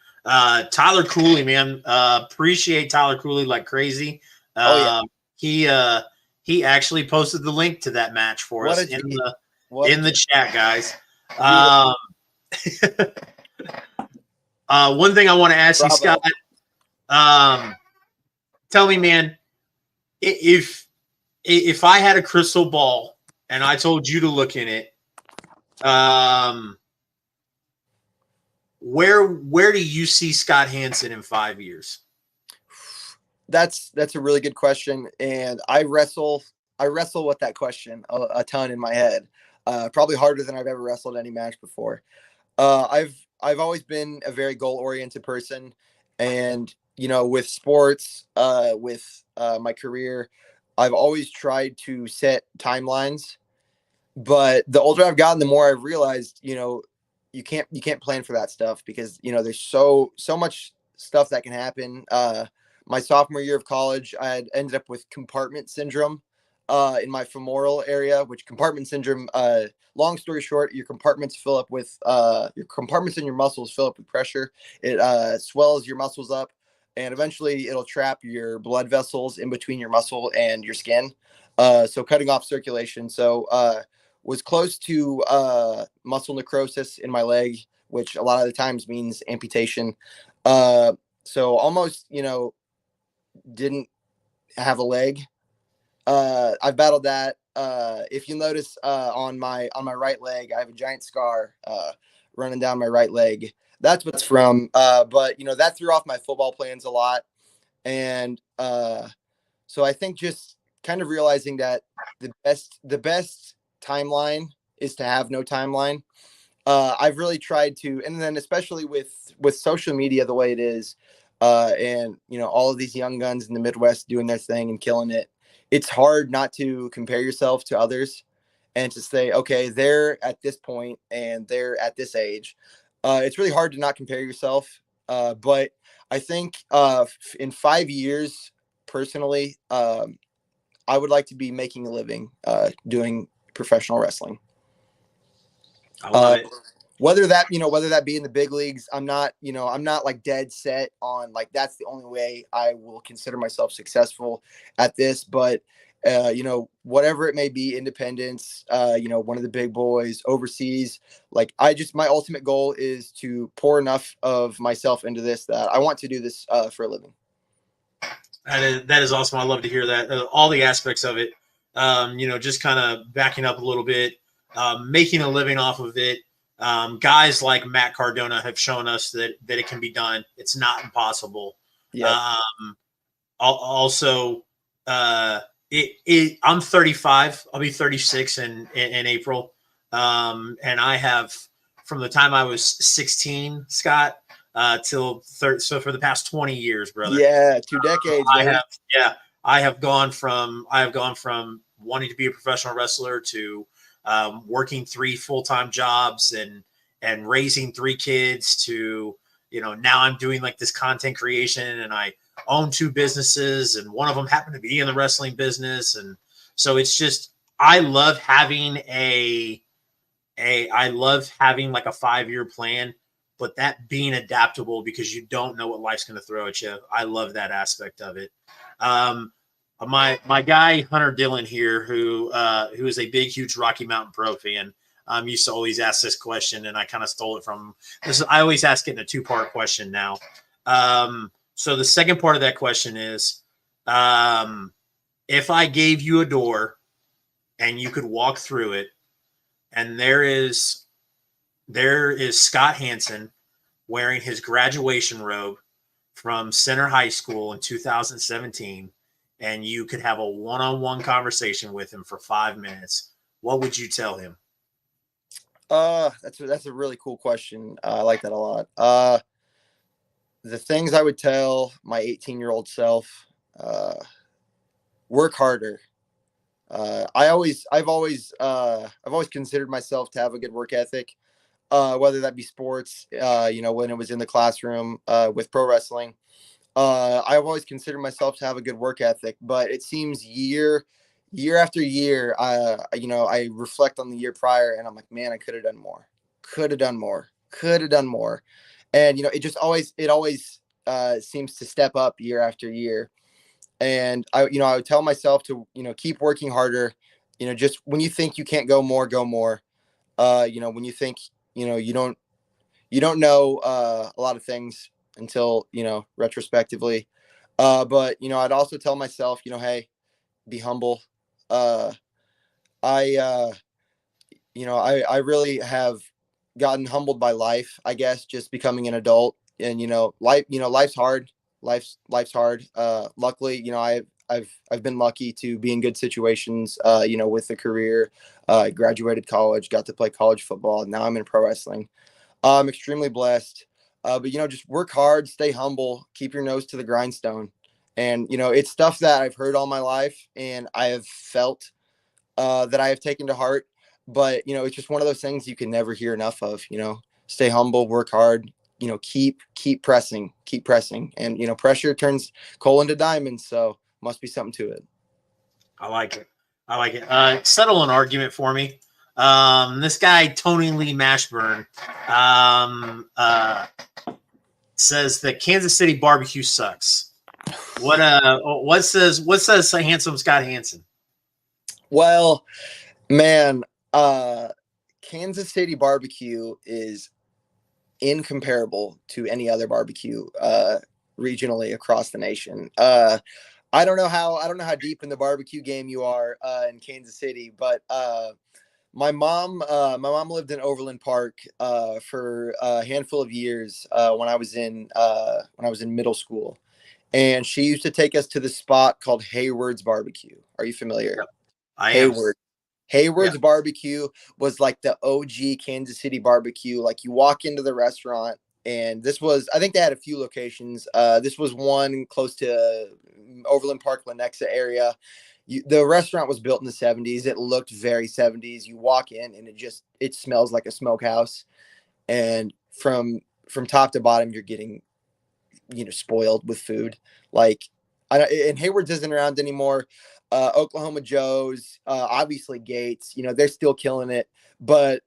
Tyler Cooley, man. Appreciate Tyler Cooley like crazy. He actually posted the link to that match for us in the chat, guys. One thing I want to ask you, Scott, tell me, man, if I had a crystal ball and I told you to look in it, where do you see Scott Hansen in 5 years? That's a really good question, and I wrestle with that question a ton in my head. Probably harder than I've ever wrestled any match before. I've always been a very goal-oriented person, and with sports, with my career, I've always tried to set timelines. But the older I've gotten, the more I've realized, you can't plan for that stuff because there's so much stuff that can happen. My sophomore year of college, I had ended up with compartment syndrome in my femoral area, which compartment syndrome, long story short, your compartments in your muscles fill up with pressure. It swells your muscles up, and eventually it'll trap your blood vessels in between your muscle and your skin. So cutting off circulation. So was close to muscle necrosis in my leg, which a lot of the times means amputation. So almost, didn't have a leg. I've battled that. If you notice on my right leg, I have a giant scar running down my right leg. That's what's from. But that threw off my football plans a lot. And so I think just kind of realizing that the best timeline is to have no timeline. I've really tried to, and then especially with social media the way it is, and all of these young guns in the Midwest doing their thing and killing it. It's hard not to compare yourself to others and to say, okay, they're at this point and they're at this age. It's really hard to not compare yourself. But I think in 5 years, personally, I would like to be making a living doing professional wrestling. I love it. Whether that be in the big leagues, I'm not like dead set on like that's the only way I will consider myself successful at this. But whatever it may be, independence, one of the big boys overseas, like my ultimate goal is to pour enough of myself into this that I want to do this for a living. That is awesome. I love to hear that. All the aspects of it, just kind of backing up a little bit, making a living off of it. Guys like Matt Cardona have shown us that it can be done. It's not impossible. Yeah. Also, I'm 35. I'll be 36 in April. And I have, from the time I was 16, Scott, till 30. So for the past 20 years, brother. Yeah. 2 decades. I have gone from wanting to be a professional wrestler to working 3 full-time jobs and and raising 3 kids to, you know, now I'm doing like this content creation and I own 2 businesses and one of them happened to be in the wrestling business. And so it's just, I love having like a 5-year plan, but that being adaptable because you don't know what life's going to throw at you. I love that aspect of it. My guy Hunter Dillon here, who is a big, huge Rocky Mountain Pro fan, used to always ask this question, and I kind of stole it from this. I always ask it in a 2-part question now. So the second part of that question is, if I gave you a door and you could walk through it, and there is Scott Hansen wearing his graduation robe from Center High School in 2017, and you could have a one-on-one conversation with him for 5 minutes, what would you tell him? That's a really cool question. I like that a lot. The things I would tell my 18-year-old self, work harder. I've always considered myself to have a good work ethic, whether that be sports, when it was in the classroom, with pro wrestling. I've always considered myself to have a good work ethic, but it seems year after year, I reflect on the year prior and I'm like, man, I could have done more. And, it always seems to step up year after year. And I would tell myself to, keep working harder, just when you think you can't go more, go more. When you think, you don't know a lot of things until, retrospectively. But, I'd also tell myself, hey, be humble. I really have gotten humbled by life, I guess, just becoming an adult. And, life's hard. Life's hard. Luckily, I've been lucky to be in good situations, with a career. I graduated college, got to play college football. Now I'm in pro wrestling. I'm extremely blessed. But, just work hard, stay humble, keep your nose to the grindstone. And, it's stuff that I've heard all my life and I have felt that I have taken to heart. But, it's just one of those things you can never hear enough of, stay humble, work hard, keep pressing. And, pressure turns coal into diamonds. So must be something to it. I like it. Settle an argument for me. This guy, Tony Lee Mashburn, says that Kansas City barbecue sucks. What says handsome Scott Hansen? Well, man, Kansas City barbecue is incomparable to any other barbecue regionally across the nation. I don't know how deep in the barbecue game you are in Kansas City, but my mom lived in Overland Park for a handful of years when I was in middle school, and she used to take us to the spot called Hayward's Barbecue. Are you familiar? Yep. I am. Hayward's Barbecue was like the OG Kansas City barbecue. Like you walk into the restaurant, and I think they had a few locations. This was one close to Overland Park, Lenexa area. The restaurant was built in the 70s. It looked very 70s. You walk in and it smells like a smokehouse. And from top to bottom, you're getting, spoiled with food. And Hayward's isn't around anymore. Oklahoma Joe's, obviously Gates, they're still killing it. But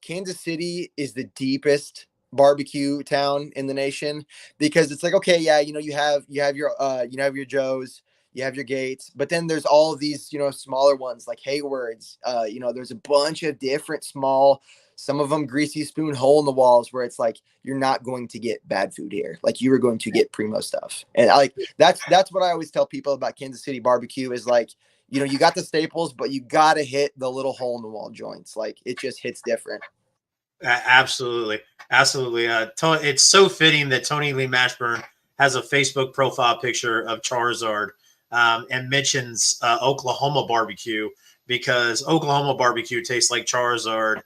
Kansas City is the deepest barbecue town in the nation, because it's like, okay, yeah, you have your Joe's, you have your Gates, but then there's all of these, smaller ones like Hayward's. There's a bunch of different small, some of them greasy spoon hole in the walls, where it's like, you're not going to get bad food here. Like you are going to get primo stuff. And that's what I always tell people about Kansas City barbecue is like, you got the staples, but you got to hit the little hole in the wall joints. Like it just hits different. Absolutely. It's so fitting that Tony Lee Mashburn has a Facebook profile picture of Charizard and mentions Oklahoma barbecue, because Oklahoma barbecue tastes like Charizard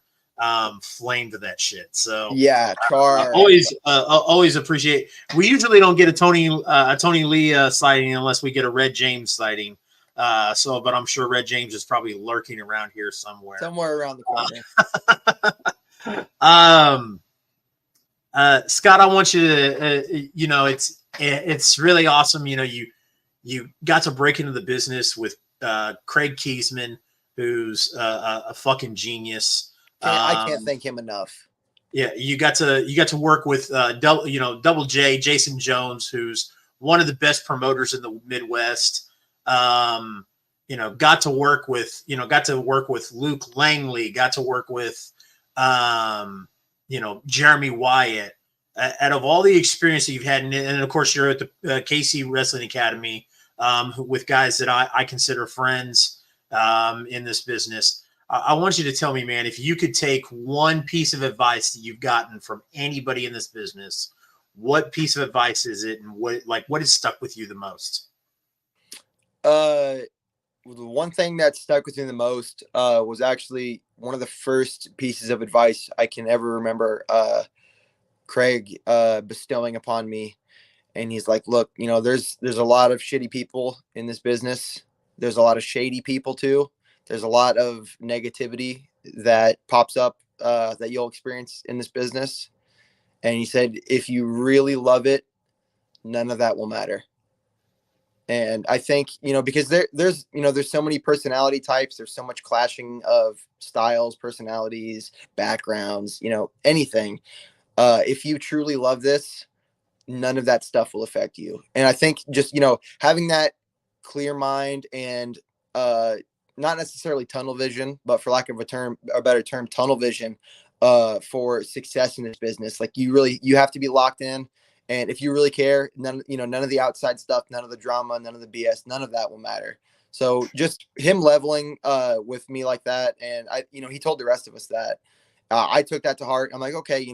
flamed that shit. So yeah, always appreciate. We usually don't get a Tony Lee sighting unless we get a Red James sighting. But I'm sure Red James is probably lurking around here somewhere around the corner. Scott, I want you to, it's really awesome. You got to break into the business with Craig Kiesman, who's a fucking genius. I can't thank him enough. Yeah, you got to work with Double J, Jason Jones, who's one of the best promoters in the Midwest. Got to work with Luke Langley, got to work with Jeremy Wyatt. Out of all the experience that you've had, and of course you're at the KC Wrestling Academy with guys that I consider friends in this business. I want you to tell me, man, if you could take one piece of advice that you've gotten from anybody in this business, what piece of advice is it, and what has stuck with you the most? The one thing that stuck with me the most was actually one of the first pieces of advice I can ever remember Craig bestowing upon me. And he's like, look, there's a lot of shitty people in this business. There's a lot of shady people too. There's a lot of negativity that pops up that you'll experience in this business. And he said, if you really love it, none of that will matter. And I think, because there's so many personality types, there's so much clashing of styles, personalities, backgrounds, anything. If you truly love this, none of that stuff will affect you. And I think just, having that clear mind and not necessarily tunnel vision, but for lack of a better term, tunnel vision for success in this business. Like you have to be locked in. And if you really care, none of the outside stuff, none of the drama, none of the BS, none of that will matter. So just him leveling with me like that. And he told the rest of us that. I took that to heart. I'm like, okay,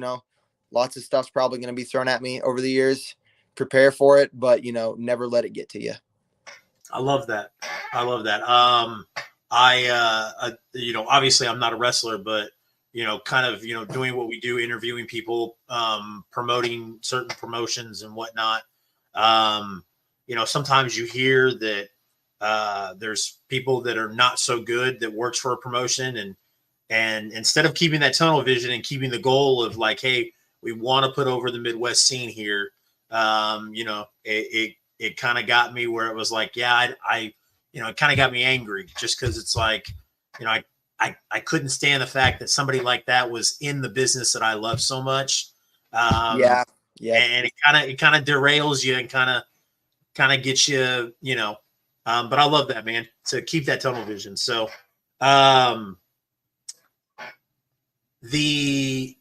lots of stuff's probably going to be thrown at me over the years. Prepare for it, but never let it get to you. I love that. Obviously I'm not a wrestler, but doing what we do, interviewing people, promoting certain promotions and whatnot. Sometimes you hear that there's people that are not so good that works for a promotion, and instead of keeping that tunnel vision and keeping the goal of like, hey, we want to put over the Midwest scene here, it kind of got me where it was like, yeah, it kind of got me angry just because it's like, I couldn't stand the fact that somebody like that was in the business that I love so much. Yeah. And it kind of derails you and kind of gets you, but I love that, man, to keep that tunnel vision. So, give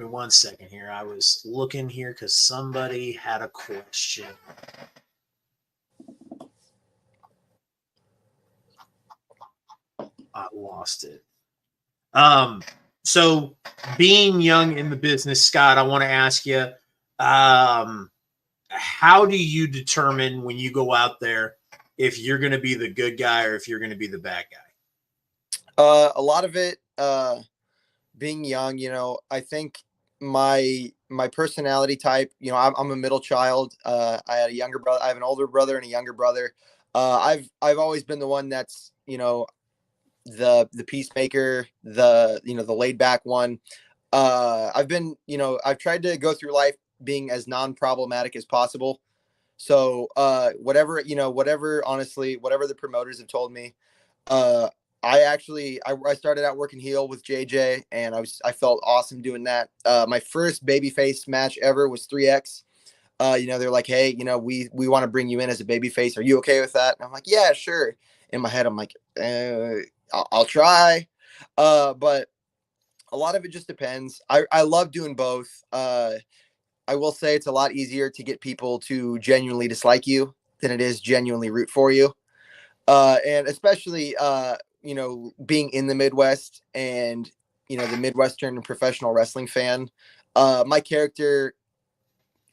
me 1 second here. I was looking here because somebody had a question. I lost it. So being young in the business, Scott, I want to ask you, how do you determine when you go out there if you're going to be the good guy or if you're going to be the bad guy? A lot of it, being young, I think my personality type, I'm a middle child. I had a younger brother. I have an older brother and a younger brother. I've always been the one that's, the peacemaker, the laid back one. I've been, I've tried to go through life being as non-problematic as possible. So whatever the promoters have told me, I started out working heel with JJ, and I felt awesome doing that. My first babyface match ever was 3X. They're like, hey, we want to bring you in as a babyface. Are you okay with that? And I'm like, yeah, sure. In my head, I'm like, I'll try. But a lot of it just depends. I love doing both. I will say it's a lot easier to get people to genuinely dislike you than it is genuinely root for you. And especially, being in the Midwest and, the Midwestern professional wrestling fan, my character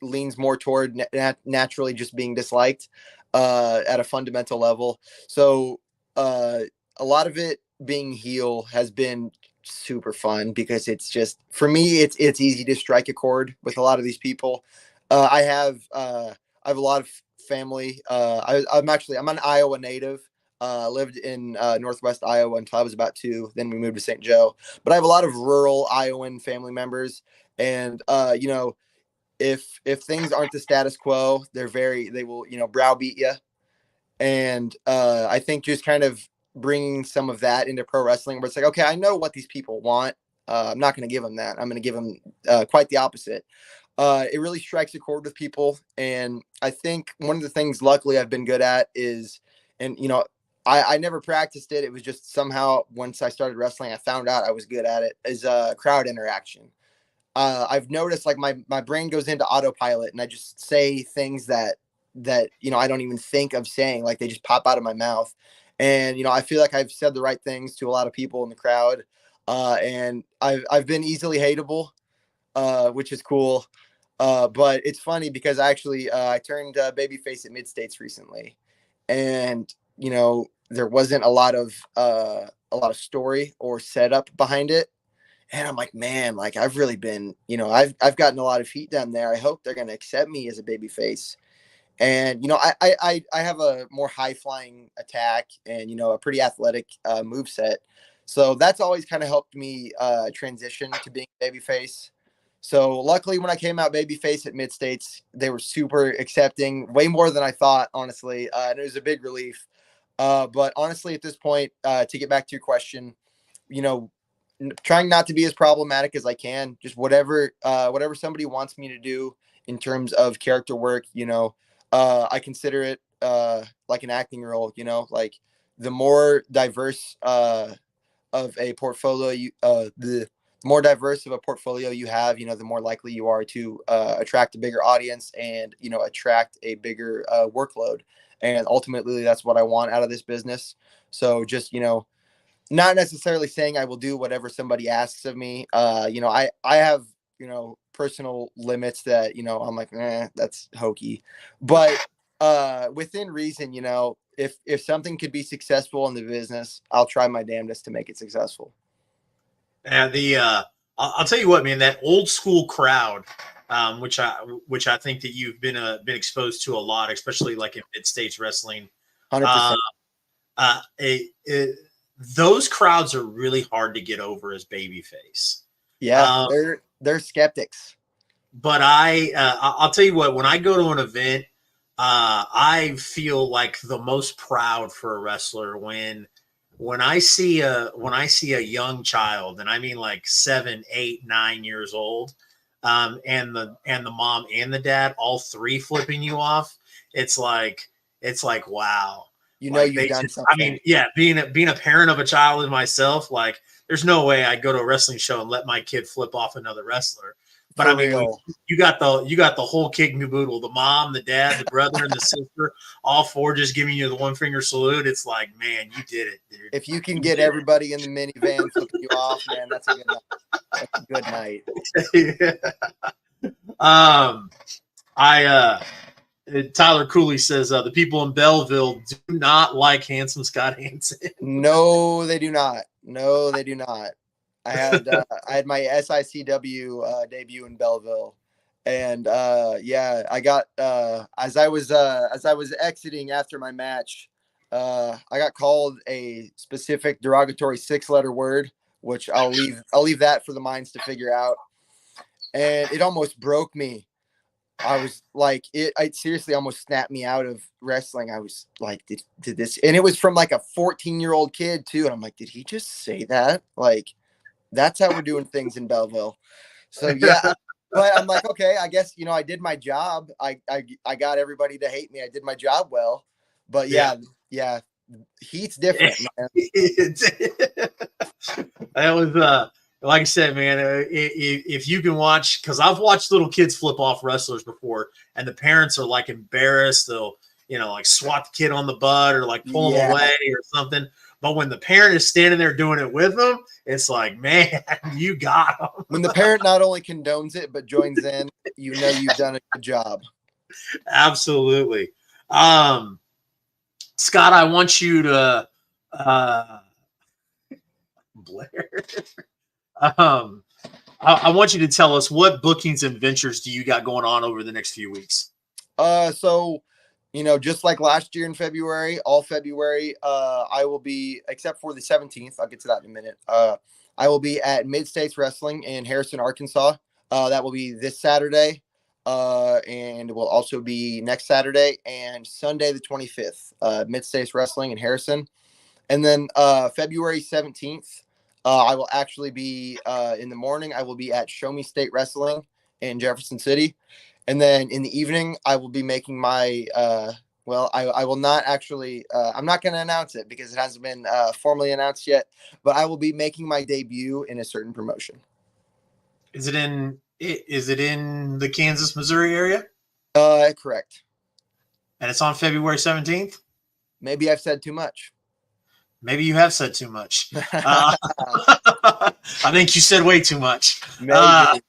leans more toward naturally just being disliked at a fundamental level. So a lot of it being heel has been super fun because it's just, for me, it's easy to strike a chord with a lot of these people. I have a lot of family. I'm an Iowa native. Lived in Northwest Iowa until I was about 2. Then we moved to St. Joe. But I have a lot of rural Iowan family members, and you know, if things aren't the status quo, they will, you know, browbeat you. And I think just kind of bringing some of that into pro wrestling, where it's like, okay, I know what these people want. I'm not going to give them that. I'm going to give them quite the opposite. It really strikes a chord with people. And I think one of the things, luckily, I've been good at is, and, you know, I never practiced it. It was just somehow once I started wrestling, I found out I was good at it, is crowd interaction. I've noticed like my brain goes into autopilot and I just say things that, you know, I don't even think of saying, like they just pop out of my mouth. And, you know, I feel like I've said the right things to a lot of people in the crowd. And I've been easily hateable, which is cool. But it's funny because I turned babyface at Mid-States recently, and, you know, there wasn't a lot of story or setup behind it. And I'm like, man, like I've really been, you know, I've gotten a lot of heat down there. I hope they're going to accept me as a babyface. And, you know, I have a more high flying attack and, you know, a pretty athletic move set. So that's always kind of helped me transition to being babyface. So luckily when I came out babyface at Mid-States, they were super accepting, way more than I thought, honestly. And it was a big relief. But honestly, at this point, to get back to your question, you know, trying not to be as problematic as I can, just whatever somebody wants me to do in terms of character work, you know, I consider it like an acting role, you know, like the more diverse of a portfolio the more diverse of a portfolio you have, you know, the more likely you are to attract a bigger audience and, you know, attract a bigger workload. And ultimately that's what I want out of this business. So just, you know, not necessarily saying I will do whatever somebody asks of me. You know, I have, you know, personal limits that, you know, I'm like, that's hokey. But within reason, you know, if something could be successful in the business, I'll try my damnedest to make it successful. And I'll tell you what, man, that old school crowd, which I think that you've been exposed to a lot, especially like in Mid-States wrestling. 100%. Those crowds are really hard to get over as babyface. Yeah, they're skeptics. But I'll tell you what, when I go to an event, I feel like the most proud for a wrestler when I see a young child, and I mean like 7, 8, 9 years old, and the mom and the dad, all three flipping you off. It's like wow. You know, like you've done something. I mean, yeah, being a parent of a child and myself, like there's no way I'd go to a wrestling show and let my kid flip off another wrestler. But I mean, you got the whole kit and caboodle, the mom, the dad, the brother, and the sister, all four just giving you the one finger salute. It's like, man, you did it, dude. If you can get everybody in the minivan flipping you off, man, that's a good night. That's a good night. Tyler Cooley says the people in Belleville do not like handsome Scott Hansen. No, they do not. No, they do not. I had my SICW debut in Belleville, and yeah, I got as I was exiting after my match, I got called a specific derogatory 6-letter word, which I'll leave that for the minds to figure out, and it almost broke me. I was like, it seriously almost snapped me out of wrestling. I was like, did this, and it was from like a 14-year-old kid too, and I'm like, did he just say that? Like, that's how we're doing things in Belleville. So yeah, but I'm like, okay, I guess, you know, I did my job. I got everybody to hate me. I did my job well. But yeah, heat's different, man. That was like I said, man, if you can watch, because I've watched little kids flip off wrestlers before, and the parents are like embarrassed. They'll, you know, like swat the kid on the butt or like pull him away or something. But when the parent is standing there doing it with them, it's like, man, you got them. When the parent not only condones it, but joins in, you know you've done a good job. Absolutely. Scott, I want you to Blair. I want you to tell us what bookings and ventures do you got going on over the next few weeks? So just like last year in February, all February, I will be, except for the 17th, I'll get to that in a minute. I will be at Mid-States Wrestling in Harrison, Arkansas. That will be this Saturday, and will also be next Saturday and Sunday the 25th. Mid-States Wrestling in Harrison. And then February 17th, I will actually be, in the morning, I will be at Show Me State Wrestling in Jefferson City. And then in the evening, I will be making my, I will not actually, I'm not going to announce it because it hasn't been formally announced yet, but I will be making my debut in a certain promotion. Is it in the Kansas, Missouri area? Correct. And it's on February 17th? Maybe I've said too much. Maybe you have said too much. I think you said way too much. Maybe.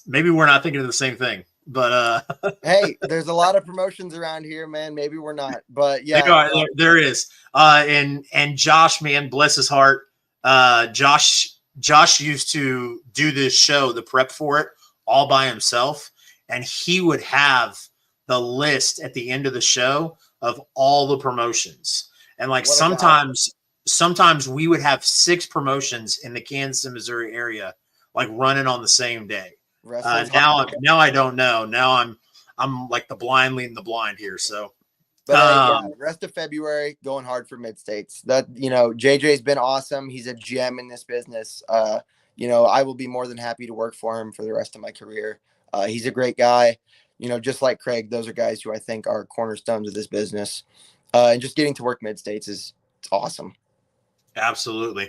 Maybe we're not thinking of the same thing, but hey, there's a lot of promotions around here, man. Maybe we're not, but yeah, there is. And Josh, man, bless his heart. Josh used to do this show, the prep for it, all by himself, and he would have the list at the end of the show of all the promotions. And like sometimes we would have 6 promotions in the Kansas and Missouri area, like running on the same day. Now I don't know. Now I'm like the blind leading the blind here. So, but rest of February going hard for Mid-States. That JJ's been awesome. He's a gem in this business. I will be more than happy to work for him for the rest of my career. He's a great guy. Just like Craig, those are guys who I think are cornerstones of this business. And just getting to work Mid-States it's awesome. Absolutely.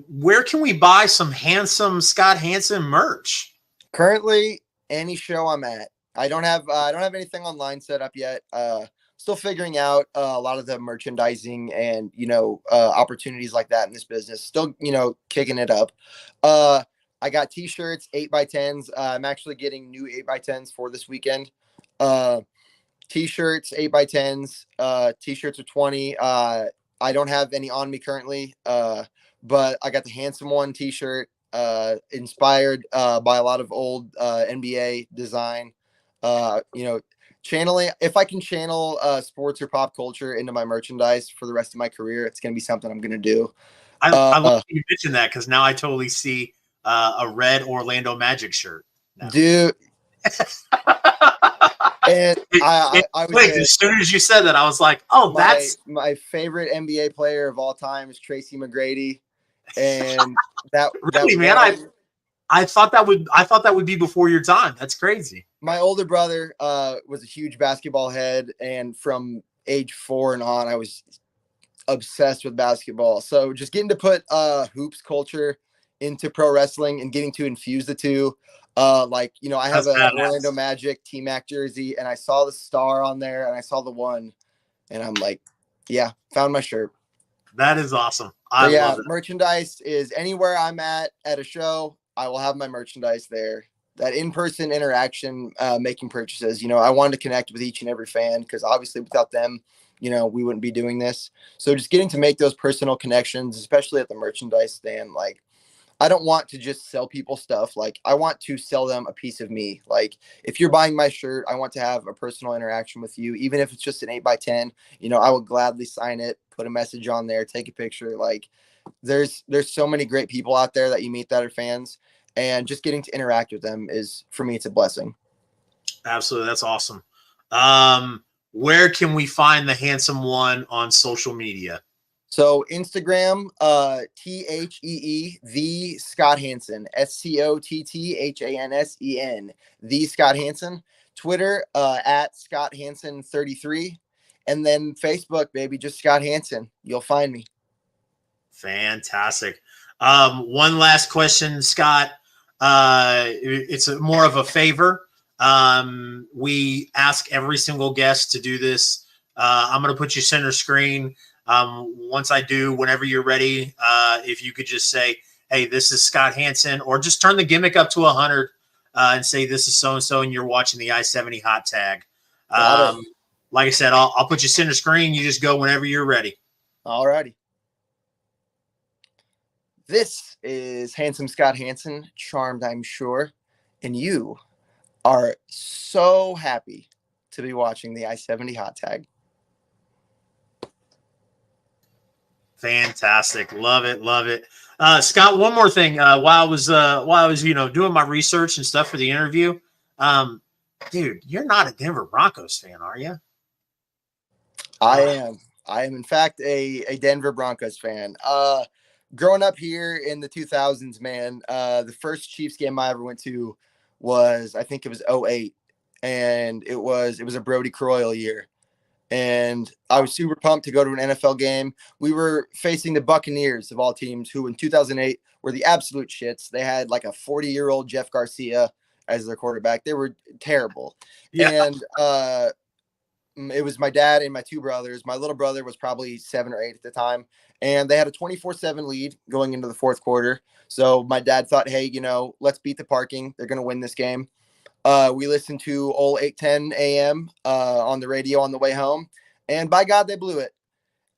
Where can we buy some handsome Scott Hansen merch? Currently, any show I'm at. I don't have anything online set up yet. Still figuring out a lot of the merchandising and opportunities like that in this business. Still kicking it up. I got t-shirts, 8x10s. I'm actually getting new 8x10s for this weekend. T-shirts, 8x10s. T-shirts are 20. I don't have any on me currently. But I got the Handsome One t-shirt, inspired by a lot of old NBA design. Channeling, if I can channel sports or pop culture into my merchandise for the rest of my career, it's going to be something I'm going to do. I love that you mentioned that because now I totally see a red Orlando Magic shirt now. Dude. And I was as soon as you said that, I was like, "Oh, that's my favorite NBA player of all time is Tracy McGrady." And that really, man, I thought that would be before your time. That's crazy. My older brother was a huge basketball head, and from age 4 and on, I was obsessed with basketball. So just getting to put hoops culture into pro wrestling and getting to infuse the two. I have an Orlando Magic Team Act jersey, and I saw the star on there, and I saw the one, and I'm like, yeah, found my shirt. That is awesome. I love it. Merchandise is anywhere I'm at a show, I will have my merchandise there. That in-person interaction, making purchases, I wanted to connect with each and every fan because obviously without them, we wouldn't be doing this. So just getting to make those personal connections, especially at the merchandise stand, like, I don't want to just sell people stuff. Like, I want to sell them a piece of me. Like, if you're buying my shirt, I want to have a personal interaction with you, even if it's just an 8x10. I will gladly sign it, put a message on there, take a picture. Like, there's so many great people out there that you meet that are fans, and just getting to interact with them is, for me, it's a blessing. Absolutely, that's awesome. Where can we find the Handsome One on social media? So Instagram, THEE, the Scott Hansen, SCOTTHANSEN, the Scott Hansen. Twitter, at Scott Hansen 33, and then Facebook, baby, just Scott Hansen. You'll find me. Fantastic. One last question, Scott. It's more of a favor. We ask every single guest to do this. I'm going to put you center screen. Once I do, whenever you're ready, if you could just say, "Hey, this is Scott Hansen," or just turn the gimmick up to 100 and say, "This is so-and-so," and you're watching the I-70 hot tag. Like I said, I'll put you center screen. You just go whenever you're ready. All righty. This is Handsome Scott Hansen, charmed, I'm sure. and you are so happy to be watching the I-70 hot tag. Fantastic. Love it. Love it. Scott, one more thing. While I was doing my research and stuff for the interview, dude, you're not a Denver Broncos fan, are you? I am. I am, in fact, a Denver Broncos fan. Growing up here in the 2000s, man, the first Chiefs game I ever went to was, I think it was 08, and it was a Brody Croyle year. And I was super pumped to go to an NFL game. We were facing the Buccaneers of all teams, who in 2008 were the absolute shits. They had like a 40-year-old Jeff Garcia as their quarterback. They were terrible. Yeah. And it was my dad and my two brothers. My little brother was probably 7 or 8 at the time. And they had a 24-7 lead going into the fourth quarter. So my dad thought, hey, let's beat the parking. They're going to win this game. We listened to old 8:10 a.m. On the radio on the way home, and by God, they blew it.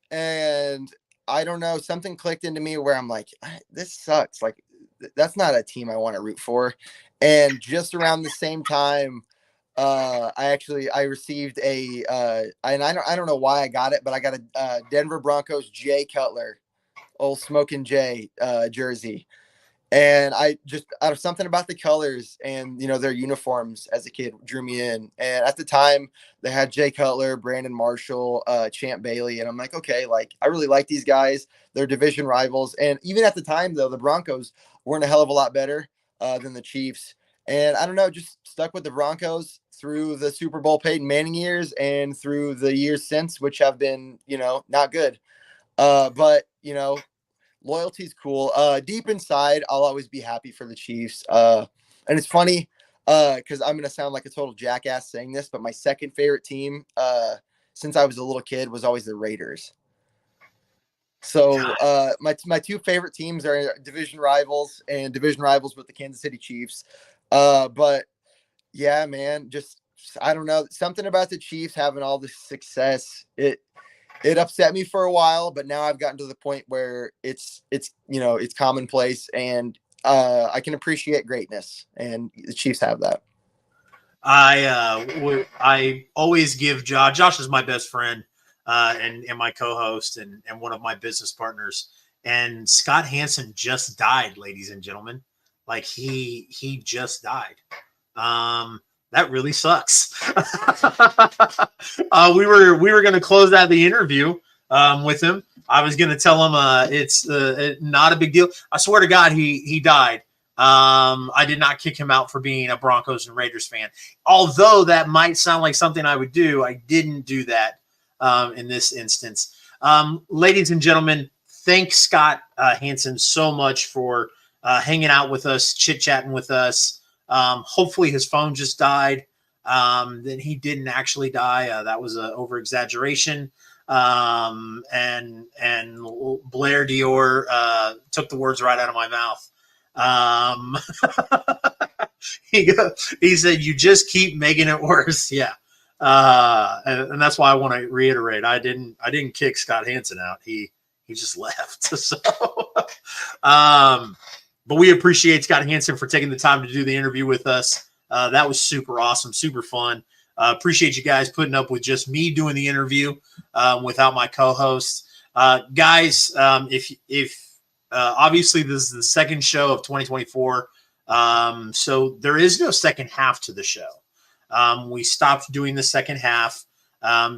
And I don't know, something clicked into me where I'm like, this sucks. Like, that's not a team I want to root for. And just around the same time, I received and I don't know why I got it, but I got a Denver Broncos Jay Cutler, old Smokin' Jay jersey. And I just, out of something about the colors and, their uniforms as a kid drew me in. And at the time they had Jay Cutler, Brandon Marshall, Champ Bailey. And I'm like, okay, like I really like these guys. They're division rivals. And even at the time though, the Broncos weren't a hell of a lot better than the Chiefs. And I don't know, just stuck with the Broncos through the Super Bowl Peyton Manning years and through the years since, which have been, not good. But loyalty's cool. Deep inside, I'll always be happy for the Chiefs. And it's funny because I'm going to sound like a total jackass saying this, but my second favorite team since I was a little kid was always the Raiders. So my two favorite teams are division rivals with the Kansas City Chiefs. But yeah, man, just, I don't know, something about the Chiefs having all this success. It upset me for a while, but now I've gotten to the point where it's commonplace, and I can appreciate greatness, and the Chiefs have that. I always give Josh is my best friend and my co-host and one of my business partners. And Scott Hansen just died, ladies and gentlemen. Like he just died. That really sucks. We were going to close out the interview with him. I was going to tell him it's not a big deal. I swear to God, he died. I did not kick him out for being a Broncos and Raiders fan. Although that might sound like something I would do, I didn't do that in this instance. Ladies and gentlemen, thank Scott Hansen so much for hanging out with us, chit-chatting with us. Hopefully his phone just died. Then he didn't actually die. That was an over-exaggeration. And Blair Dior took the words right out of my mouth. He said, "You just keep making it worse." Yeah. And that's why I want to reiterate, I didn't kick Scott Hansen out. He just left. So, but we appreciate Scott Hansen for taking the time to do the interview with us. That was super awesome, super fun. Appreciate you guys putting up with just me doing the interview without my co-host. Guys, if obviously this is the second show of 2024, so there is no second half to the show. We stopped doing the second half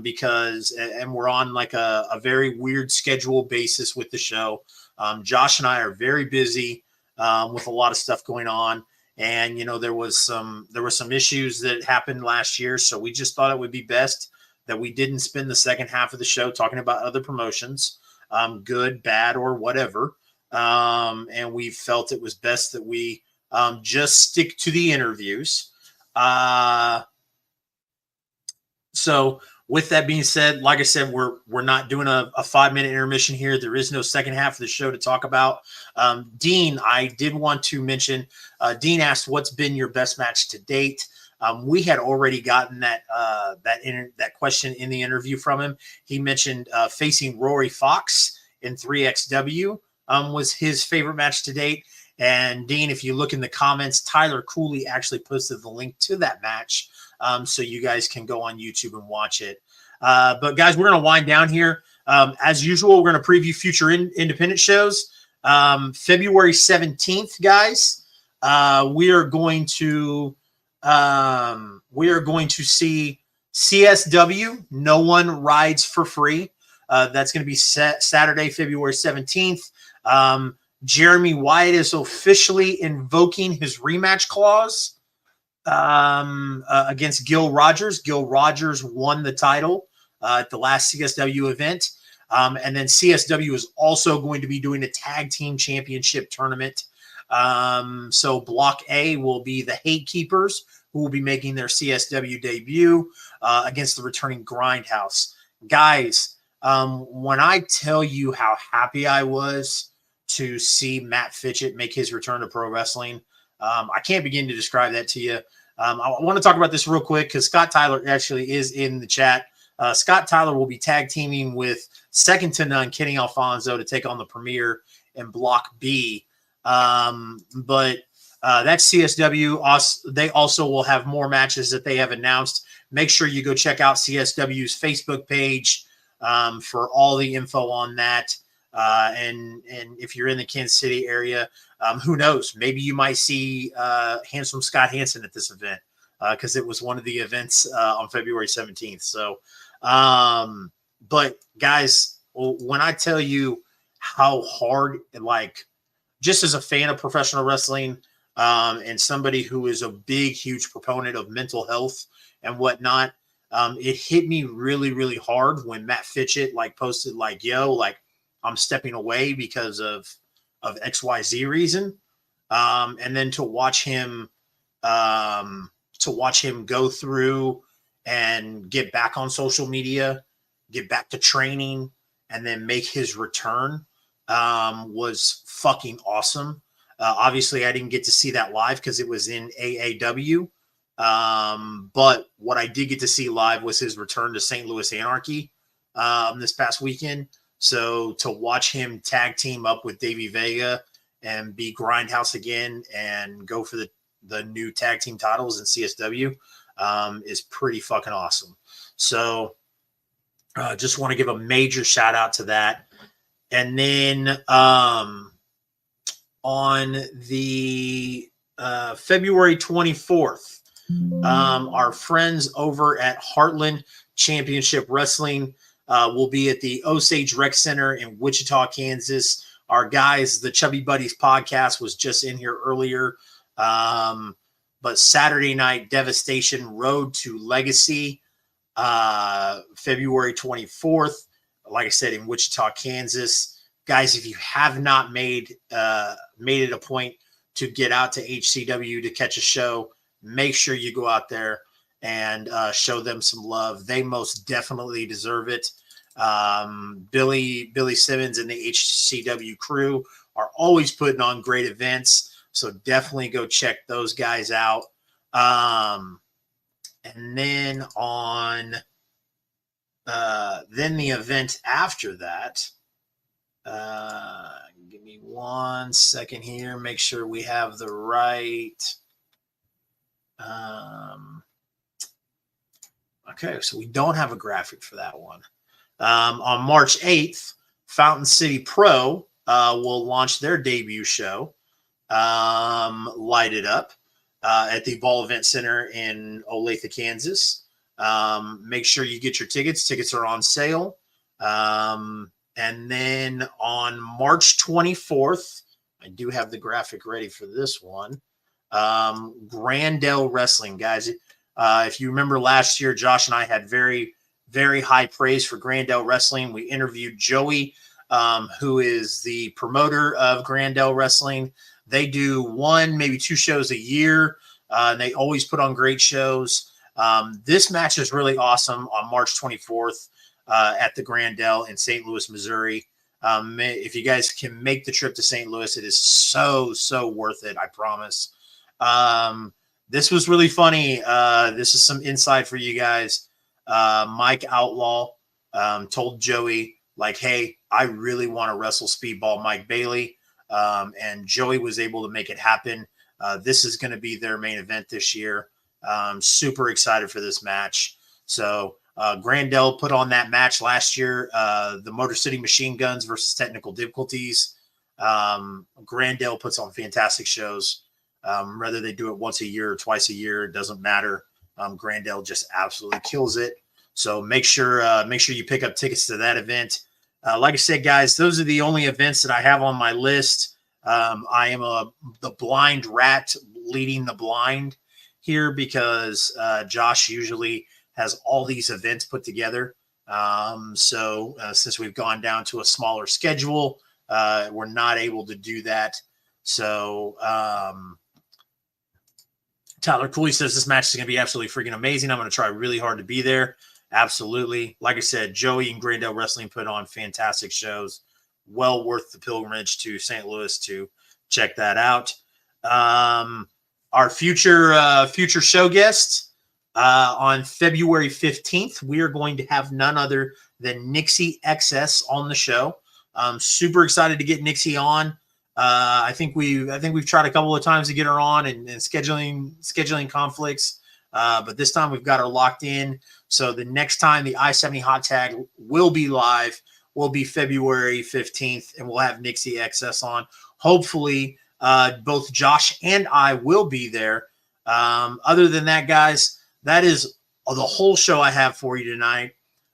because we're on like a very weird schedule basis with the show. Josh and I are very busy with a lot of stuff going on. And, there were some issues that happened last year. So we just thought it would be best that we didn't spend the second half of the show talking about other promotions, good, bad, or whatever. And we felt it was best that we just stick to the interviews. So with that being said, like I said, we're not doing a 5-minute intermission here. There is no second half of the show to talk about. Dean, I did want to mention, Dean asked, what's been your best match to date? We had already gotten that question in the interview from him. He mentioned facing Rory Fox in 3XW was his favorite match to date. And Dean, if you look in the comments, Tyler Cooley actually posted the link to that match, so you guys can go on YouTube and watch it. But guys, we're going to wind down here. As usual, we're going to preview future independent shows. February 17th, guys, we are going to see CSW. No One Rides for Free. That's going to be Saturday, February 17th. Jeremy Wyatt is officially invoking his rematch clause against Gil Rogers. Gil Rogers won the title at the last CSW event. And then CSW is also going to be doing a tag team championship tournament. So Block A will be the Hate Keepers, who will be making their CSW debut against the returning Grindhouse. Guys, when I tell you how happy I was to see Matt Fitchett make his return to pro wrestling, I can't begin to describe that to you. I want to talk about this real quick because Scott Tyler actually is in the chat. Scott Tyler will be tag teaming with second to none Kenny Alfonso to take on the Premier in Block B. But that's CSW. They also will have more matches that they have announced. Make sure you go check out CSW's Facebook page for all the info on that. And if you're in the Kansas City area, who knows? Maybe you might see handsome Scott Hansen at this event because it was one of the events on February 17th. So, but guys, when I tell you how hard, like, just as a fan of professional wrestling and somebody who is a big, huge proponent of mental health and whatnot, it hit me really, really hard when Matt Fitchett like posted like, yo, like, I'm stepping away because of XYZ reason. And then to watch him go through and get back on social media, get back to training, and then make his return was fucking awesome. Obviously, I didn't get to see that live because it was in AAW. But what I did get to see live was his return to St. Louis Anarchy this past weekend. So to watch him tag team up with Davey Vega and be Grindhouse again and go for the new tag team titles in CSW is pretty fucking awesome. So just want to give a major shout out to that. And then on the February 24th, our friends over at Heartland Championship Wrestling will be at the Osage Rec Center in Wichita, Kansas. Our guys, the Chubby Buddies podcast, was just in here earlier. But Saturday night, Devastation Road to Legacy, February 24th. Like I said, in Wichita, Kansas. Guys, if you have not made it a point to get out to HCW to catch a show, make sure you go out there and show them some love. They most definitely deserve it. Billy Simmons and the HCW crew are always putting on great events, so definitely go check those guys out. And then on then the event after that, give me 1 second here, make sure we have the right okay, so we don't have a graphic for that one. On March 8th, Fountain City Pro will launch their debut show, Light It Up, at the Ball Event Center in Olathe, Kansas. Make sure you get your tickets. Tickets are on sale. And then on March 24th, I do have the graphic ready for this one. Grandel Wrestling, guys. If you remember last year, Josh and I had very, very high praise for Grandel Wrestling. We interviewed Joey, who is the promoter of Grandel Wrestling. They do 1, maybe 2 shows a year. And they always put on great shows. This match is really awesome on March 24th at the Grandel in St. Louis, Missouri. If you guys can make the trip to St. Louis, it is so, so worth it. I promise. This was really funny. This is some insight for you guys. Mike Outlaw told Joey, like, hey, I really want to wrestle Speedball Mike Bailey. and Joey was able to make it happen. This is going to be their main event this year. Super excited for this match. So Grandel put on that match last year, the Motor City Machine Guns versus Technical Difficulties. Grandel puts on fantastic shows. Whether they do it once a year or twice a year, it doesn't matter. Grandel just absolutely kills it. So make sure you pick up tickets to that event. Like I said, guys, those are the only events that I have on my list. I am the blind rat leading the blind here because Josh usually has all these events put together. So since we've gone down to a smaller schedule, we're not able to do that. So Tyler Cooley says this match is going to be absolutely freaking amazing. I'm going to try really hard to be there. Absolutely. Like I said, Joey and Grandel Wrestling put on fantastic shows. Well worth the pilgrimage to St. Louis to check that out. Our future show guests on February 15th, we are going to have none other than Nixie XS on the show. I'm super excited to get Nixie on. I think we've tried a couple of times to get her on and scheduling conflicts. But this time we've got her locked in. So the next time the I-70 Hot Tag will be live will be February 15th, and we'll have Nixie XS on. Hopefully, both Josh and I will be there. Other than that, guys, that is the whole show I have for you tonight.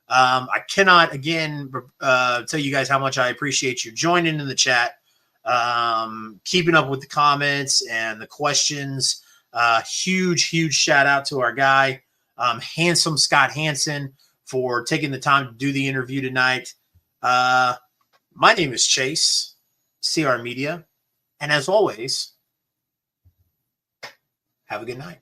I cannot, again, tell you guys how much I appreciate you joining in the chat, keeping up with the comments and the questions. Huge shout out to our guy, handsome Scott Hansen, for taking the time to do the interview tonight. My name is Chase, CR Media, and as always, have a good night.